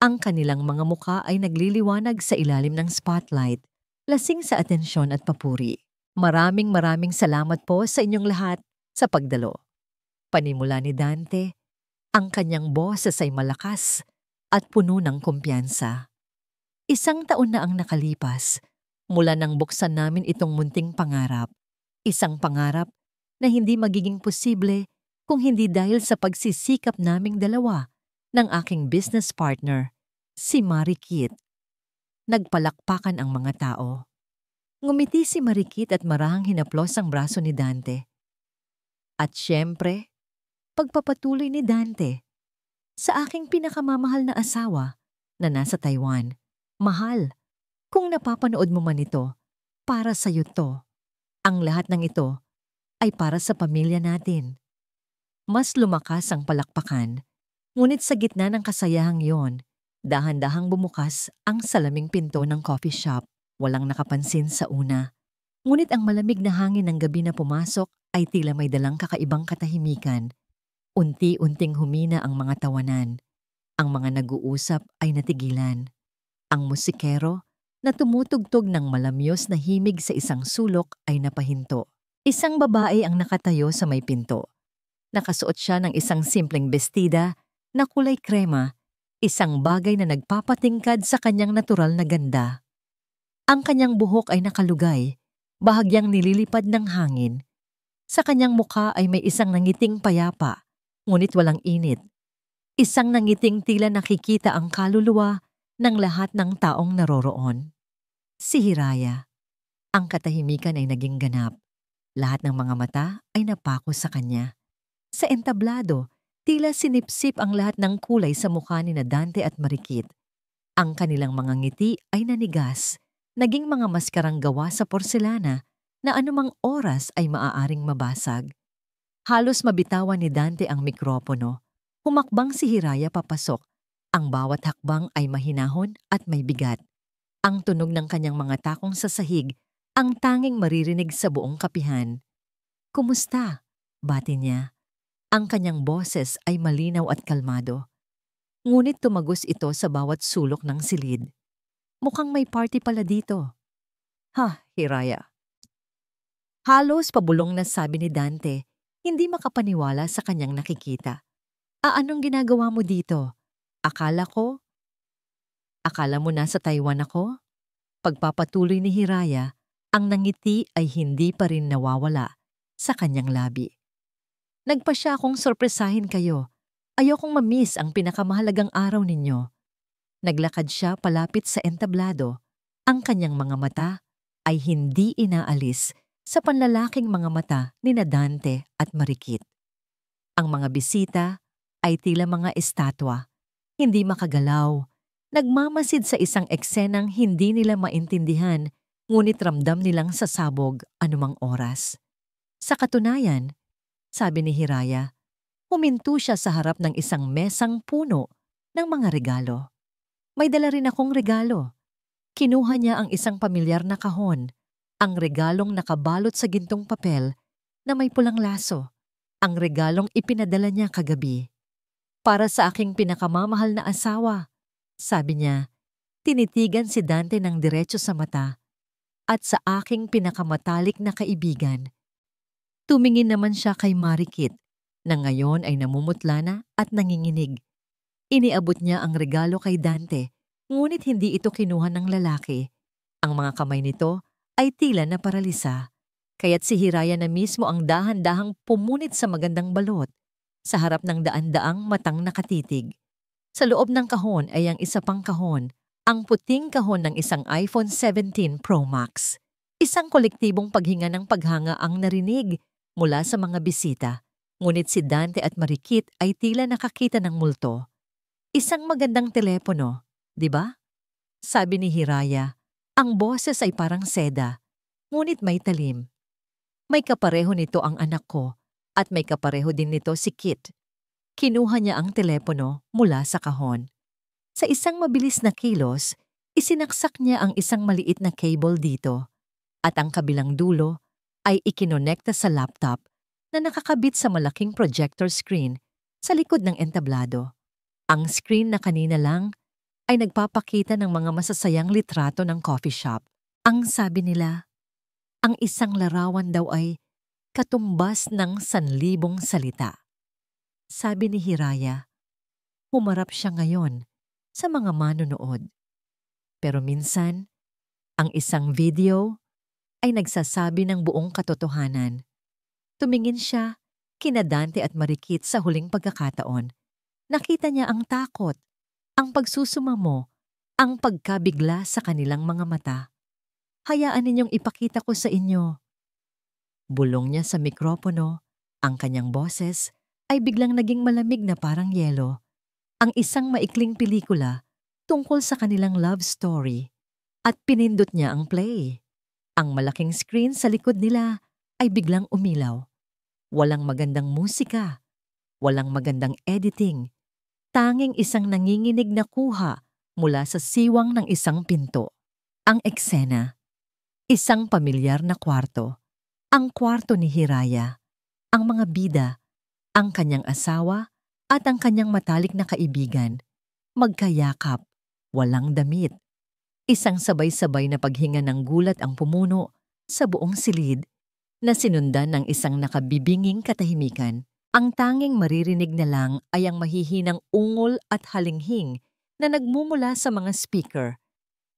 S1: Ang kanilang mga muka ay nagliliwanag sa ilalim ng spotlight, lasing sa atensyon at papuri. Maraming salamat po sa inyong lahat sa pagdalo. Panimula ni Dante, ang kanyang boses ay malakas at puno ng kumpiyansa. 1 taon na ang nakalipas mula nang buksan namin itong munting pangarap. Isang pangarap na hindi magiging posible kung hindi dahil sa pagsisikap naming dalawa ng aking business partner, si Marikit. Nagpalakpakan ang mga tao. Ngumiti si Marikit at marahang hinaplos ang braso ni Dante. At syempre, pagpapatuloy ni Dante sa aking pinakamamahal na asawa na nasa Taiwan. Mahal, kung napapanood mo man ito, para sa'yo to. Ang lahat ng ito ay para sa pamilya natin. Mas lumakas ang palakpakan, ngunit sa gitna ng kasayahang yon, dahan-dahang bumukas ang salaming pinto ng coffee shop. Walang nakapansin sa una. Ngunit ang malamig na hangin ng gabi na pumasok ay tila may dalang kakaibang katahimikan. Unti-unting humina ang mga tawanan. Ang mga nag-uusap ay natigilan. Ang musikero na tumutugtog ng malamyos na himig sa isang sulok ay napahinto. Isang babae ang nakatayo sa may pinto. Nakasuot siya ng isang simpleng bestida na kulay krema, isang bagay na nagpapatingkad sa kanyang natural na ganda. Ang kanyang buhok ay nakalugay, bahagyang nililipad ng hangin. Sa kanyang mukha ay may isang nangiting payapa, ngunit walang init. Isang nangiting tila nakikita ang kaluluwa ng lahat ng taong naroroon. Si Hiraya. Ang katahimikan ay naging ganap. Lahat ng mga mata ay napako sa kanya. Sa entablado, tila sinipsip ang lahat ng kulay sa mukha ni na Dante at Marikit. Ang kanilang mga ngiti ay nanigas, naging mga maskarang gawa sa porselana na anumang oras ay maaaring mabasag. Halos mabitawan ni Dante ang mikropono. Humakbang si Hiraya papasok. Ang bawat hakbang ay mahinahon at may bigat. Ang tunog ng kanyang mga takong sa sahig ang tanging maririnig sa buong kapihan. "Kumusta?" bati niya. Ang kanyang boses ay malinaw at kalmado. Ngunit tumagos ito sa bawat sulok ng silid. "Mukhang may party pala dito." "Ha, Hiraya." Halos pabulong na sabi ni Dante, hindi makapaniwala sa kanyang nakikita. "Anong ginagawa mo dito? Akala mo nasa Taiwan ako?" Pagpapatuloy ni Hiraya, ang nangiti ay hindi pa rin nawawala sa kanyang labi. "Nagpa siya akong sorpresahin kayo. Ayokong ma-miss ang pinakamahalagang araw ninyo." Naglakad siya palapit sa entablado. Ang kanyang mga mata ay hindi inaalis sa panlalaking mga mata ni na Dante at Marikit. Ang mga bisita ay tila mga estatwa, hindi makagalaw, nagmamasid sa isang eksenang hindi nila maintindihan, ngunit ramdam nilang sasabog anumang oras. Sa katunayan, sabi ni Hiraya, huminto siya sa harap ng isang mesang puno ng mga regalo. "May dala rin akong regalo." Kinuha niya ang isang pamilyar na kahon, ang regalong nakabalot sa gintong papel na may pulang laso, ang regalong ipinadala niya kagabi. "Para sa aking pinakamamahal na asawa," sabi niya, tinitigan si Dante ng diretso sa mata, "at sa aking pinakamatalik na kaibigan." Tumingin naman siya kay Marikit, na ngayon ay namumutla na at nanginginig. Iniabot niya ang regalo kay Dante, ngunit hindi ito kinuha ng lalaki. Ang mga kamay nito ay tila na paralisa, kaya't si Hiraya na mismo ang dahan-dahang pumunit sa magandang balot, sa harap ng daan-daang matang nakatitig. Sa loob ng kahon ay ang isa pang kahon, ang puting kahon ng isang iPhone 17 Pro Max. Isang kolektibong paghinga ng paghanga ang narinig mula sa mga bisita, ngunit si Dante at Marikit ay tila nakakita ng multo. "Isang magandang telepono, di ba?" sabi ni Hiraya. Ang boses ay parang seda, ngunit may talim. "May kapareho nito ang anak ko, at may kapareho din nito si Kit." Kinuha niya ang telepono mula sa kahon. Sa isang mabilis na kilos, isinaksak niya ang isang maliit na cable dito, at ang kabilang dulo ay ikinonekta sa laptop na nakakabit sa malaking projector screen sa likod ng entablado. Ang screen na kanina lang ay nagpapakita ng mga masasayang litrato ng coffee shop. Ang sabi nila, ang isang larawan daw ay katumbas ng 1,000 salita. Sabi ni Hiraya, humarap siya ngayon sa mga manonood. Pero minsan, ang isang video ay nagsasabi ng buong katotohanan. Tumingin siya kina Dante at Marikit sa huling pagkakataon. Nakita niya ang takot, ang pagsusumamo, ang pagkabigla sa kanilang mga mata. "Hayaan ninyong ipakita ko sa inyo." Bulong niya sa mikropono, ang kanyang boses ay biglang naging malamig na parang yelo. Ang isang maikling pelikula tungkol sa kanilang love story, at pinindot niya ang play. Ang malaking screen sa likod nila ay biglang umilaw. Walang magandang musika, walang magandang editing, tanging isang nanginginig na kuha mula sa siwang ng isang pinto. Ang eksena, isang pamilyar na kwarto, ang kwarto ni Hiraya, ang mga bida, ang kanyang asawa at ang kanyang matalik na kaibigan, magkayakap, walang damit. Isang sabay-sabay na paghinga ng gulat ang pumuno sa buong silid, na sinundan ng isang nakabibinging katahimikan. Ang tanging maririnig na lang ay ang mahihinang ungol at halinghing na nagmumula sa mga speaker.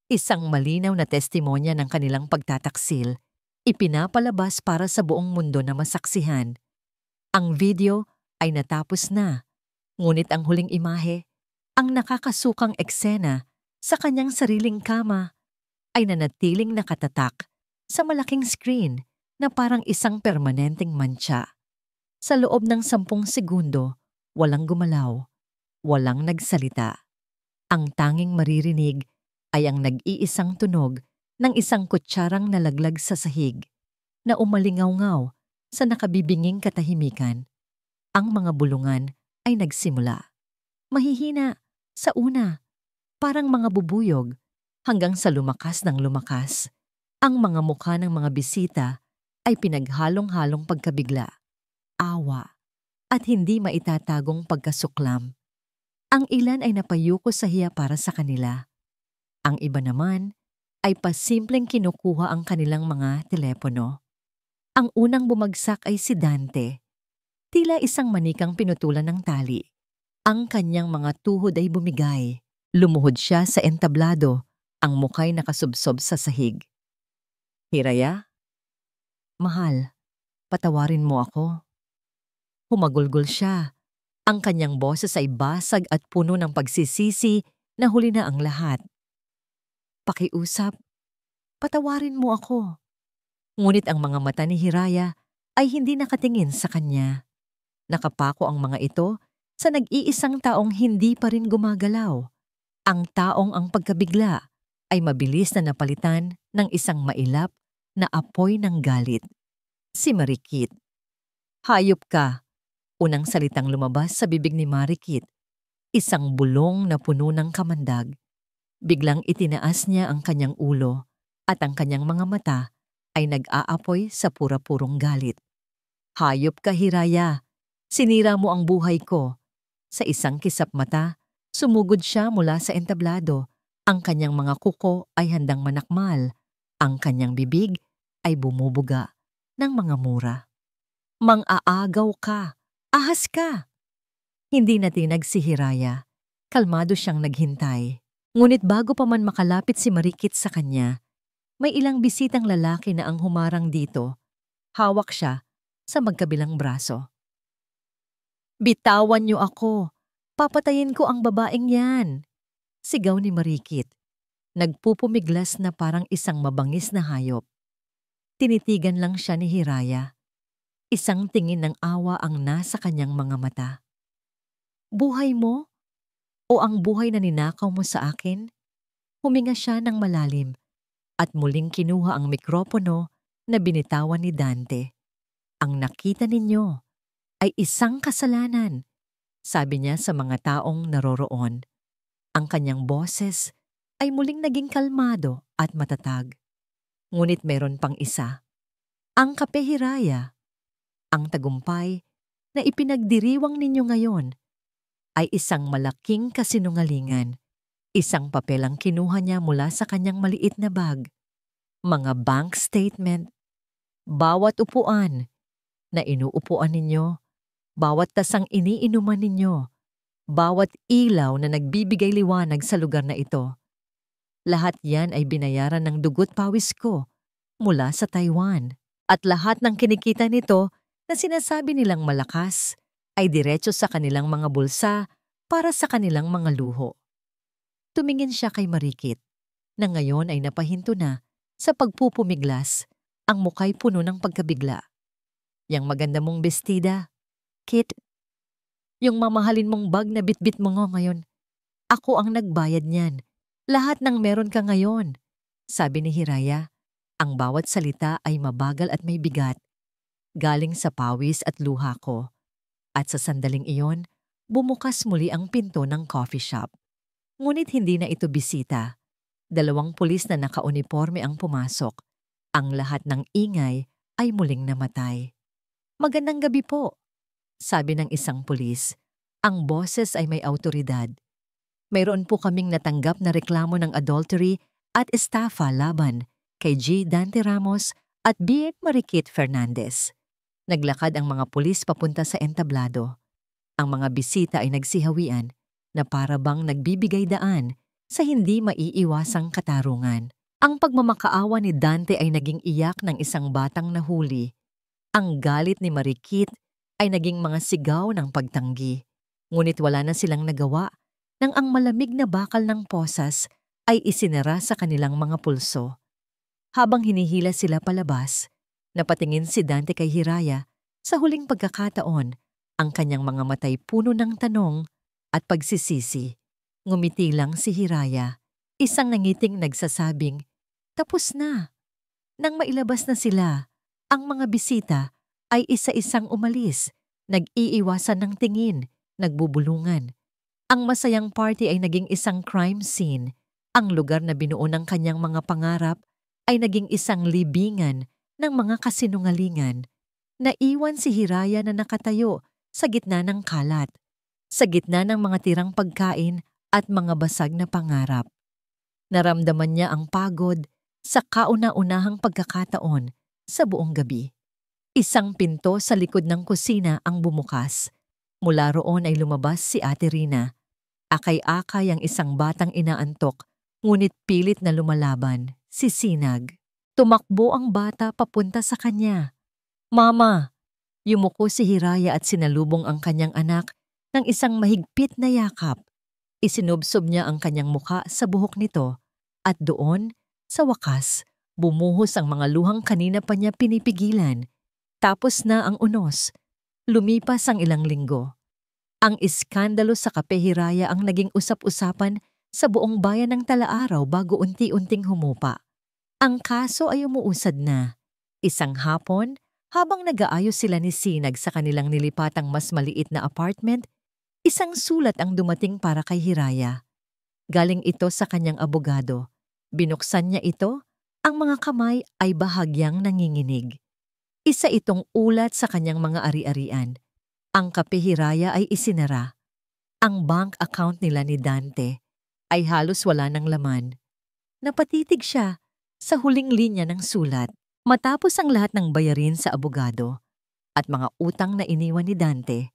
S1: Isang malinaw na testimonya ng kanilang pagtataksil. ipinapalabas para sa buong mundo na masaksihan. Ang video ay natapos na, ngunit ang huling imahe, ang nakakasukang eksena sa kanyang sariling kama, ay nanatiling nakatatak sa malaking screen na parang isang permanenteng mantsa. Sa loob ng 10 segundo, walang gumalaw, walang nagsalita. Ang tanging maririnig ay ang nag-iisang tunog ng isang kutsarang nalaglag sa sahig na umalingaw-ngaw sa nakabibinging katahimikan. Ang mga bulungan ay nagsimula. Mahihina sa una, parang mga bubuyog, hanggang sa lumakas ng lumakas. Ang mga mukha ng mga bisita ay pinaghalong-halong pagkabigla, awa, at hindi maitatagong pagkasuklam. Ang ilan ay napayuko sa hiya para sa kanila. Ang iba naman ay pasimpleng kinukuha ang kanilang mga telepono. Ang unang bumagsak ay si Dante. Tila isang manikang pinutulan ng tali. Ang kanyang mga tuhod ay bumigay. Lumuhod siya sa entablado, ang mukhay nakasubsob sa sahig. "Hiraya? Mahal, patawarin mo ako." Humagulgol siya. Ang kanyang boses ay basag at puno ng pagsisisi na huli na ang lahat. "Pakiusap, patawarin mo ako." Ngunit ang mga mata ni Hiraya ay hindi nakatingin sa kanya. Nakapako ang mga ito sa nag-iisang taong hindi pa rin gumagalaw. Ang taong ang pagkabigla ay mabilis na napalitan ng isang mailap na apoy ng galit. Si Marikit. "Hayop ka!" Unang salitang lumabas sa bibig ni Marikit. Isang bulong na puno ng kamandag. Biglang itinaas niya ang kanyang ulo at ang kanyang mga mata ay nag-aapoy sa pura-purong galit. "Hayop ka, Hiraya! Sinira mo ang buhay ko." Sa isang kisap mata, sumugod siya mula sa entablado. Ang kanyang mga kuko ay handang manakmal. Ang kanyang bibig ay bumubuga ng mga mura. "Mang-aagaw ka! Ahas ka!" Hindi natinag si Hiraya. Kalmado siyang naghintay. Ngunit bago pa man makalapit si Marikit sa kanya, may ilang bisitang lalaki na ang humarang dito. Hawak siya sa magkabilang braso. "Bitawan niyo ako! Papatayin ko ang babaeng yan!" Sigaw ni Marikit. Nagpupumiglas na parang isang mabangis na hayop. Tinitigan lang siya ni Hiraya. Isang tingin ng awa ang nasa kanyang mga mata. "Buhay mo? O ang buhay na ninakaw mo sa akin?" Huminga siya ng malalim at muling kinuha ang mikropono na binitawan ni Dante. "Ang nakita ninyo ay isang kasalanan," sabi niya sa mga taong naroroon. Ang kanyang boses ay muling naging kalmado at matatag. Ngunit meron pang isa. Ang kape, Hiraya. Ang tagumpay na ipinagdiriwang ninyo ngayon ay isang malaking kasinungalingan. Isang papel ang kinuha niya mula sa kanyang maliit na bag. Mga bank statement. Bawat upuan na inuupuan ninyo, bawat tasang iniinuman ninyo, bawat ilaw na nagbibigay liwanag sa lugar na ito. Lahat yan ay binayaran ng dugot pawis ko mula sa Taiwan. At lahat ng kinikita nito na sinasabi nilang malakas ay diretso sa kanilang mga bulsa para sa kanilang mga luho. Tumingin siya kay Marikit, na ngayon ay napahinto na sa pagpupumiglas, ang mukhay puno ng pagkabigla. "Yang maganda mong bestida, Kit. Yung mamahalin mong bag na bitbit mo ngayon. Ako ang nagbayad niyan. Lahat ng meron ka ngayon," sabi ni Hiraya. Ang bawat salita ay mabagal at may bigat. Galing sa pawis at luha ko. At sa sandaling iyon, bumukas muli ang pinto ng coffee shop. Ngunit hindi na ito bisita. 2 pulis na nakauniporme ang pumasok. Ang lahat ng ingay ay muling namatay. "Magandang gabi po," sabi ng isang pulis. Ang boses ay may awtoridad. "Mayroon po kaming natanggap na reklamo ng adultery at estafa laban kay G. Dante Ramos at B. Marikit Fernandez." Naglakad ang mga pulis papunta sa entablado. Ang mga bisita ay nagsihawian na para bang nagbibigay daan sa hindi maiiwasang katarungan. Ang pagmamakaawa ni Dante ay naging iyak ng isang batang nahuli. Ang galit ni Marikit ay naging mga sigaw ng pagtanggi. Ngunit wala na silang nagawa nang ang malamig na bakal ng posas ay isinara sa kanilang mga pulso. Habang hinihila sila palabas, napatingin si Dante kay Hiraya. Sa huling pagkakataon, ang kanyang mga matay puno ng tanong at pagsisisi. Ngumiti lang si Hiraya, isang nangiting nagsasabing, "Tapos na." Nang mailabas na sila, ang mga bisita ay isa-isang umalis, nag-iiwasan ng tingin, nagbubulungan. Ang masayang party ay naging isang crime scene. Ang lugar na binuo ng kanyang mga pangarap ay naging isang libingan ng mga kasinungalingan. Naiwan si Hiraya na nakatayo sa gitna ng kalat, sa gitna ng mga tirang pagkain at mga basag na pangarap. Naramdaman niya ang pagod sa kauna-unahang pagkakataon sa buong gabi. Isang pinto sa likod ng kusina ang bumukas. Mula roon ay lumabas si Ate Rina. Akay-akay ang isang batang inaantok, ngunit pilit na lumalaban, si Sinag. Tumakbo ang bata papunta sa kanya. "Mama!" Yumuko si Hiraya at sinalubong ang kanyang anak ng isang mahigpit na yakap. Isinubsob niya ang kanyang muka sa buhok nito at doon, sa wakas, bumuhos ang mga luhang kanina pa niya pinipigilan. Tapos na ang unos. Lumipas ang ilang linggo. Ang iskandalo sa Kape Hiraya ang naging usap-usapan sa buong bayan ng Talaaraw bago unti-unting humupa. Ang kaso ay umuusad na. Isang hapon, habang nag-aayos sila ni Sinag sa kanilang nilipatang mas maliit na apartment, isang sulat ang dumating para kay Hiraya. Galing ito sa kanyang abogado. Binuksan niya ito, ang mga kamay ay bahagyang nanginginig. Isa itong ulat sa kanyang mga ari-arian. Ang Kape Hiraya ay isinara. Ang bank account nila ni Dante ay halos wala ng laman. Napatitig siya sa huling linya ng sulat. Matapos ang lahat ng bayarin sa abogado at mga utang na iniwan ni Dante,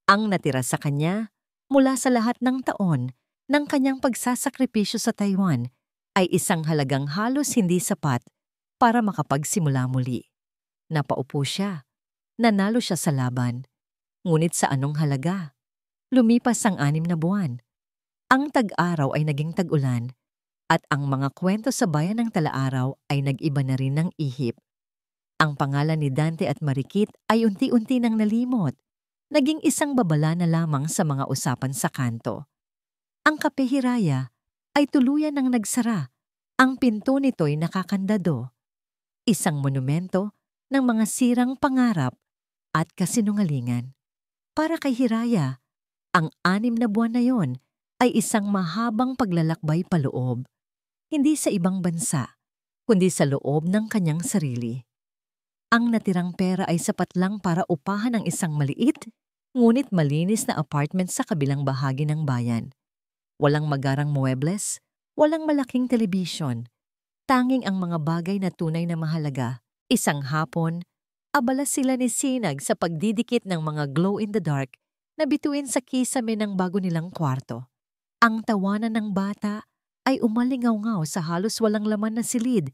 S1: ang natira sa kanya mula sa lahat ng taon ng kanyang pagsasakripisyo sa Taiwan ay isang halagang halos hindi sapat para makapagsimula muli. Napaupo siya. Nanalo siya sa laban. Ngunit sa anong halaga? Lumipas ang 6 na buwan. Ang tag-araw ay naging tag-ulan at ang mga kwento sa bayan ng Talaaraw ay nag-iba na rin ng ihip. Ang pangalan ni Dante at Marikit ay unti-unti nang nalimot. Naging isang babala na lamang sa mga usapan sa kanto. Ang Kape Hiraya ay tuluyan ng nagsara. Ang pinto nito'y nakakandado. Isang monumento ng mga sirang pangarap at kasinungalingan. Para kay Hiraya, ang 6 na buwan na yon ay isang mahabang paglalakbay paloob. Hindi sa ibang bansa, kundi sa loob ng kanyang sarili. Ang natirang pera ay sapat lang para upahan ang isang maliit, ngunit malinis na apartment sa kabilang bahagi ng bayan. Walang magarang muebles, walang malaking telebisyon. Tanging ang mga bagay na tunay na mahalaga. Isang hapon, abala sila ni Sinag sa pagdidikit ng mga glow-in-the-dark na bituin sa kisame ng bago nilang kwarto. Ang tawanan ng bata ay umalingaw-ngaw sa halos walang laman na silid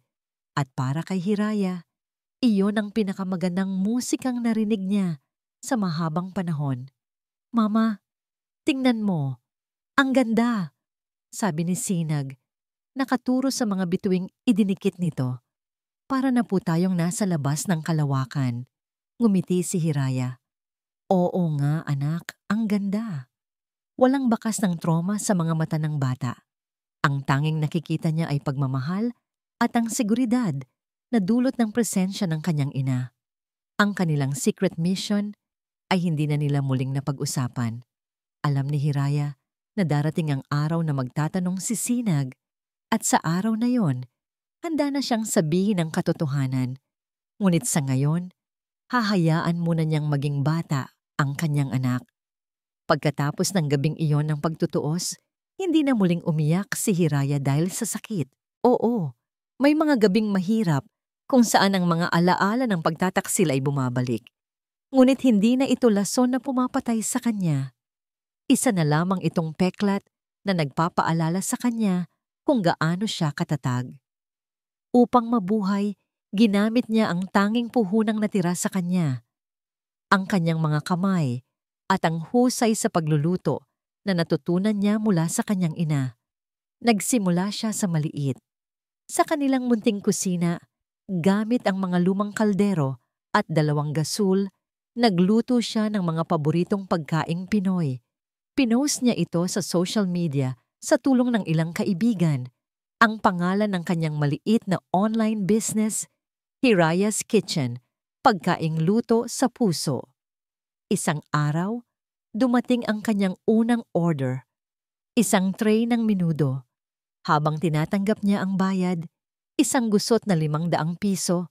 S1: at para kay Hiraya, iyon ang pinakamagandang musikang narinig niya sa mahabang panahon. "Mama, tingnan mo, ang ganda," sabi ni Sinag, nakaturo sa mga bituing idinikit nito. "Para na po tayong nasa labas ng kalawakan." Ngumiti si Hiraya. "Oo nga anak, ang ganda." Walang bakas ng trauma sa mga mata ng bata. Ang tanging nakikita niya ay pagmamahal at ang seguridad na dulot ng presensya ng kanyang ina. Ang kanilang secret mission ay hindi na nila muling napag-usapan. Alam ni Hiraya na darating ang araw na magtatanong si Sinag at sa araw na yon, handa na siyang sabihin ang katotohanan. Ngunit sa ngayon, hahayaan muna niyang maging bata ang kanyang anak. Pagkatapos ng gabing iyon ng pagtutuos, hindi na muling umiyak si Hiraya dahil sa sakit. Oo, may mga gabing mahirap kung saan ang mga alaala ng pagtataksil ay bumabalik. Ngunit hindi na ito lason na pumapatay sa kanya. Isa na lamang itong peklat na nagpapaalala sa kanya kung gaano siya katatag. Upang mabuhay, ginamit niya ang tanging puhunang natira sa kanya, ang kanyang mga kamay, at ang husay sa pagluluto na natutunan niya mula sa kanyang ina. Nagsimula siya sa maliit. Sa kanilang munting kusina, gamit ang mga lumang kaldero at 2 gasul, nagluto siya ng mga paboritong pagkaing Pinoy. Pinost niya ito sa social media sa tulong ng ilang kaibigan. Ang pangalan ng kanyang maliit na online business, Hiraya's Kitchen, pagkaing luto sa puso. Isang araw, dumating ang kanyang unang order, isang tray ng menudo. Habang tinatanggap niya ang bayad, isang gusot na 500 piso,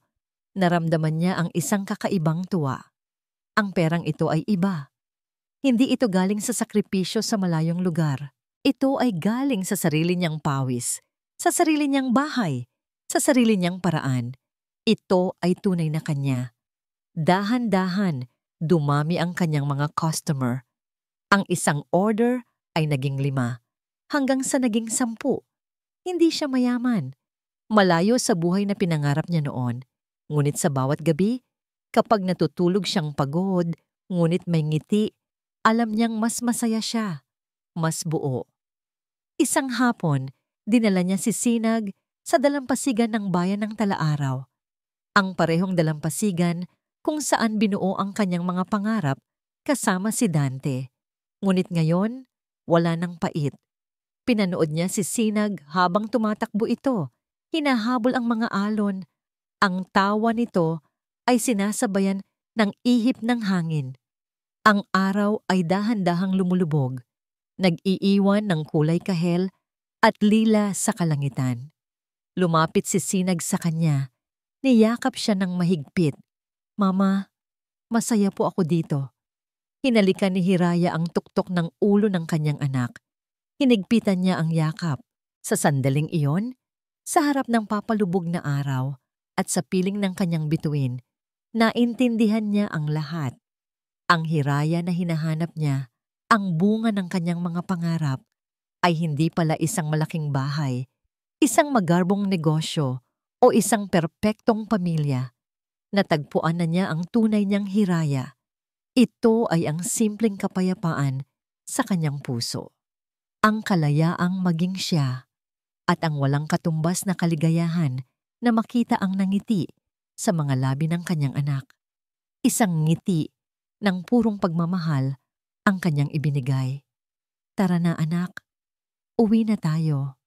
S1: naramdaman niya ang isang kakaibang tuwa. Ang perang ito ay iba. Hindi ito galing sa sakripisyo sa malayong lugar. Ito ay galing sa sarili niyang pawis, sa sarili niyang bahay, sa sarili niyang paraan. Ito ay tunay na kanya. Dahan-dahan, dumami ang kanyang mga customer. Ang isang order ay naging 5, hanggang sa naging 10. Hindi siya mayaman. Malayo sa buhay na pinangarap niya noon. Ngunit sa bawat gabi, kapag natutulog siyang pagod, ngunit may ngiti, alam niyang mas masaya siya, mas buo. Isang hapon, dinala niya si Sinag sa dalampasigan ng bayan ng Talaaraw. Ang parehong dalampasigan kung saan binuo ang kanyang mga pangarap kasama si Dante. Ngunit ngayon, wala nang pait. Pinanood niya si Sinag habang tumatakbo ito. Hinahabol ang mga alon. Ang tawa nito ay sinasabayan ng ihip ng hangin. Ang araw ay dahan-dahang lumulubog, nag-iiwan ng kulay kahel at lila sa kalangitan. Lumapit si Sinag sa kanya. Niyakap siya ng mahigpit. "Mama, masaya po ako dito." Hinalikan ni Hiraya ang tuktok ng ulo ng kanyang anak. Hinigpitan niya ang yakap. Sa sandaling iyon, sa harap ng papalubog na araw at sa piling ng kanyang bituin, naintindihan niya ang lahat. Ang Hiraya na hinahanap niya, ang bunga ng kanyang mga pangarap, ay hindi pala isang malaking bahay, isang magarbong negosyo, o isang perpektong pamilya. Natagpuan na niya ang tunay niyang Hiraya. Ito ay ang simpleng kapayapaan sa kanyang puso. Ang kalayaang maging siya at ang walang katumbas na kaligayahan na makita ang nangiti sa mga labi ng kanyang anak. Isang ngiti ng purong pagmamahal ang kanyang ibinigay. "Tara na anak, uwi na tayo."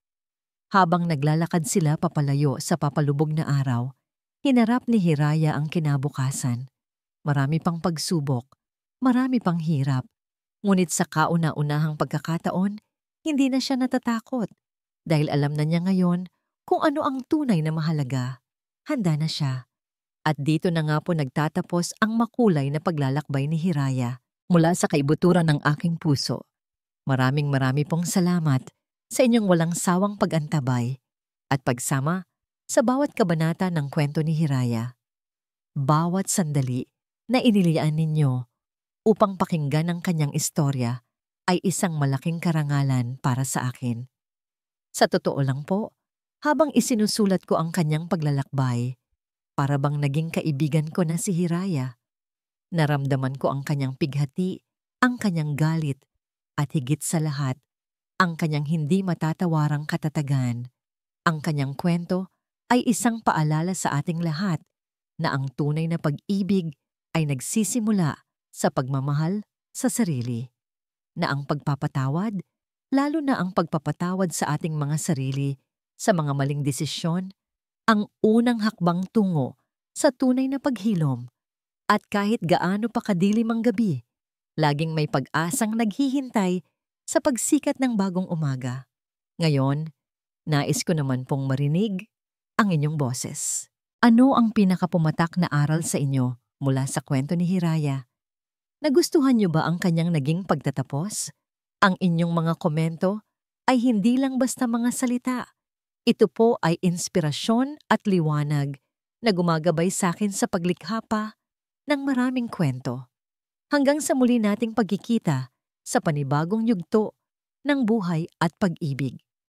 S1: Habang naglalakad sila papalayo sa papalubog na araw, hinarap ni Hiraya ang kinabukasan. Marami pang pagsubok, marami pang hirap. Ngunit sa kauna-unahang pagkakataon, hindi na siya natatakot dahil alam na niya ngayon kung ano ang tunay na mahalaga. Handa na siya. At dito na nga po nagtatapos ang makulay na paglalakbay ni Hiraya mula sa kaibuturan ng aking puso. Maraming pong salamat sa inyong walang sawang pag-antabay at pagsama sa bawat kabanata ng kwento ni Hiraya. Bawat sandali na inilian ninyo upang pakinggan ang kanyang istorya ay isang malaking karangalan para sa akin. Sa totoo lang po, habang isinusulat ko ang kanyang paglalakbay, para bang naging kaibigan ko na si Hiraya. Naramdaman ko ang kanyang pighati, ang kanyang galit, at higit sa lahat, ang kanyang hindi matatawarang katatagan. Ang kanyang kwento ay isang paalala sa ating lahat na ang tunay na pag-ibig ay nagsisimula sa pagmamahal sa sarili. Na ang pagpapatawad, lalo na ang pagpapatawad sa ating mga sarili sa mga maling desisyon, ang unang hakbang tungo sa tunay na paghilom. At kahit gaano pa kadilim ang gabi, laging may pag-asang naghihintay sa pagsikat ng bagong umaga. Ngayon, nais ko naman pong marinig ang inyong boses. Ano ang pinakapumatak na aral sa inyo mula sa kwento ni Hiraya? Nagustuhan niyo ba ang kanyang naging pagtatapos? Ang inyong mga komento ay hindi lang basta mga salita. Ito po ay inspirasyon at liwanag na gumagabay sa akin sa paglikha pa ng maraming kwento. Hanggang sa muli nating pagkikita sa panibagong yugto ng buhay at pag-ibig.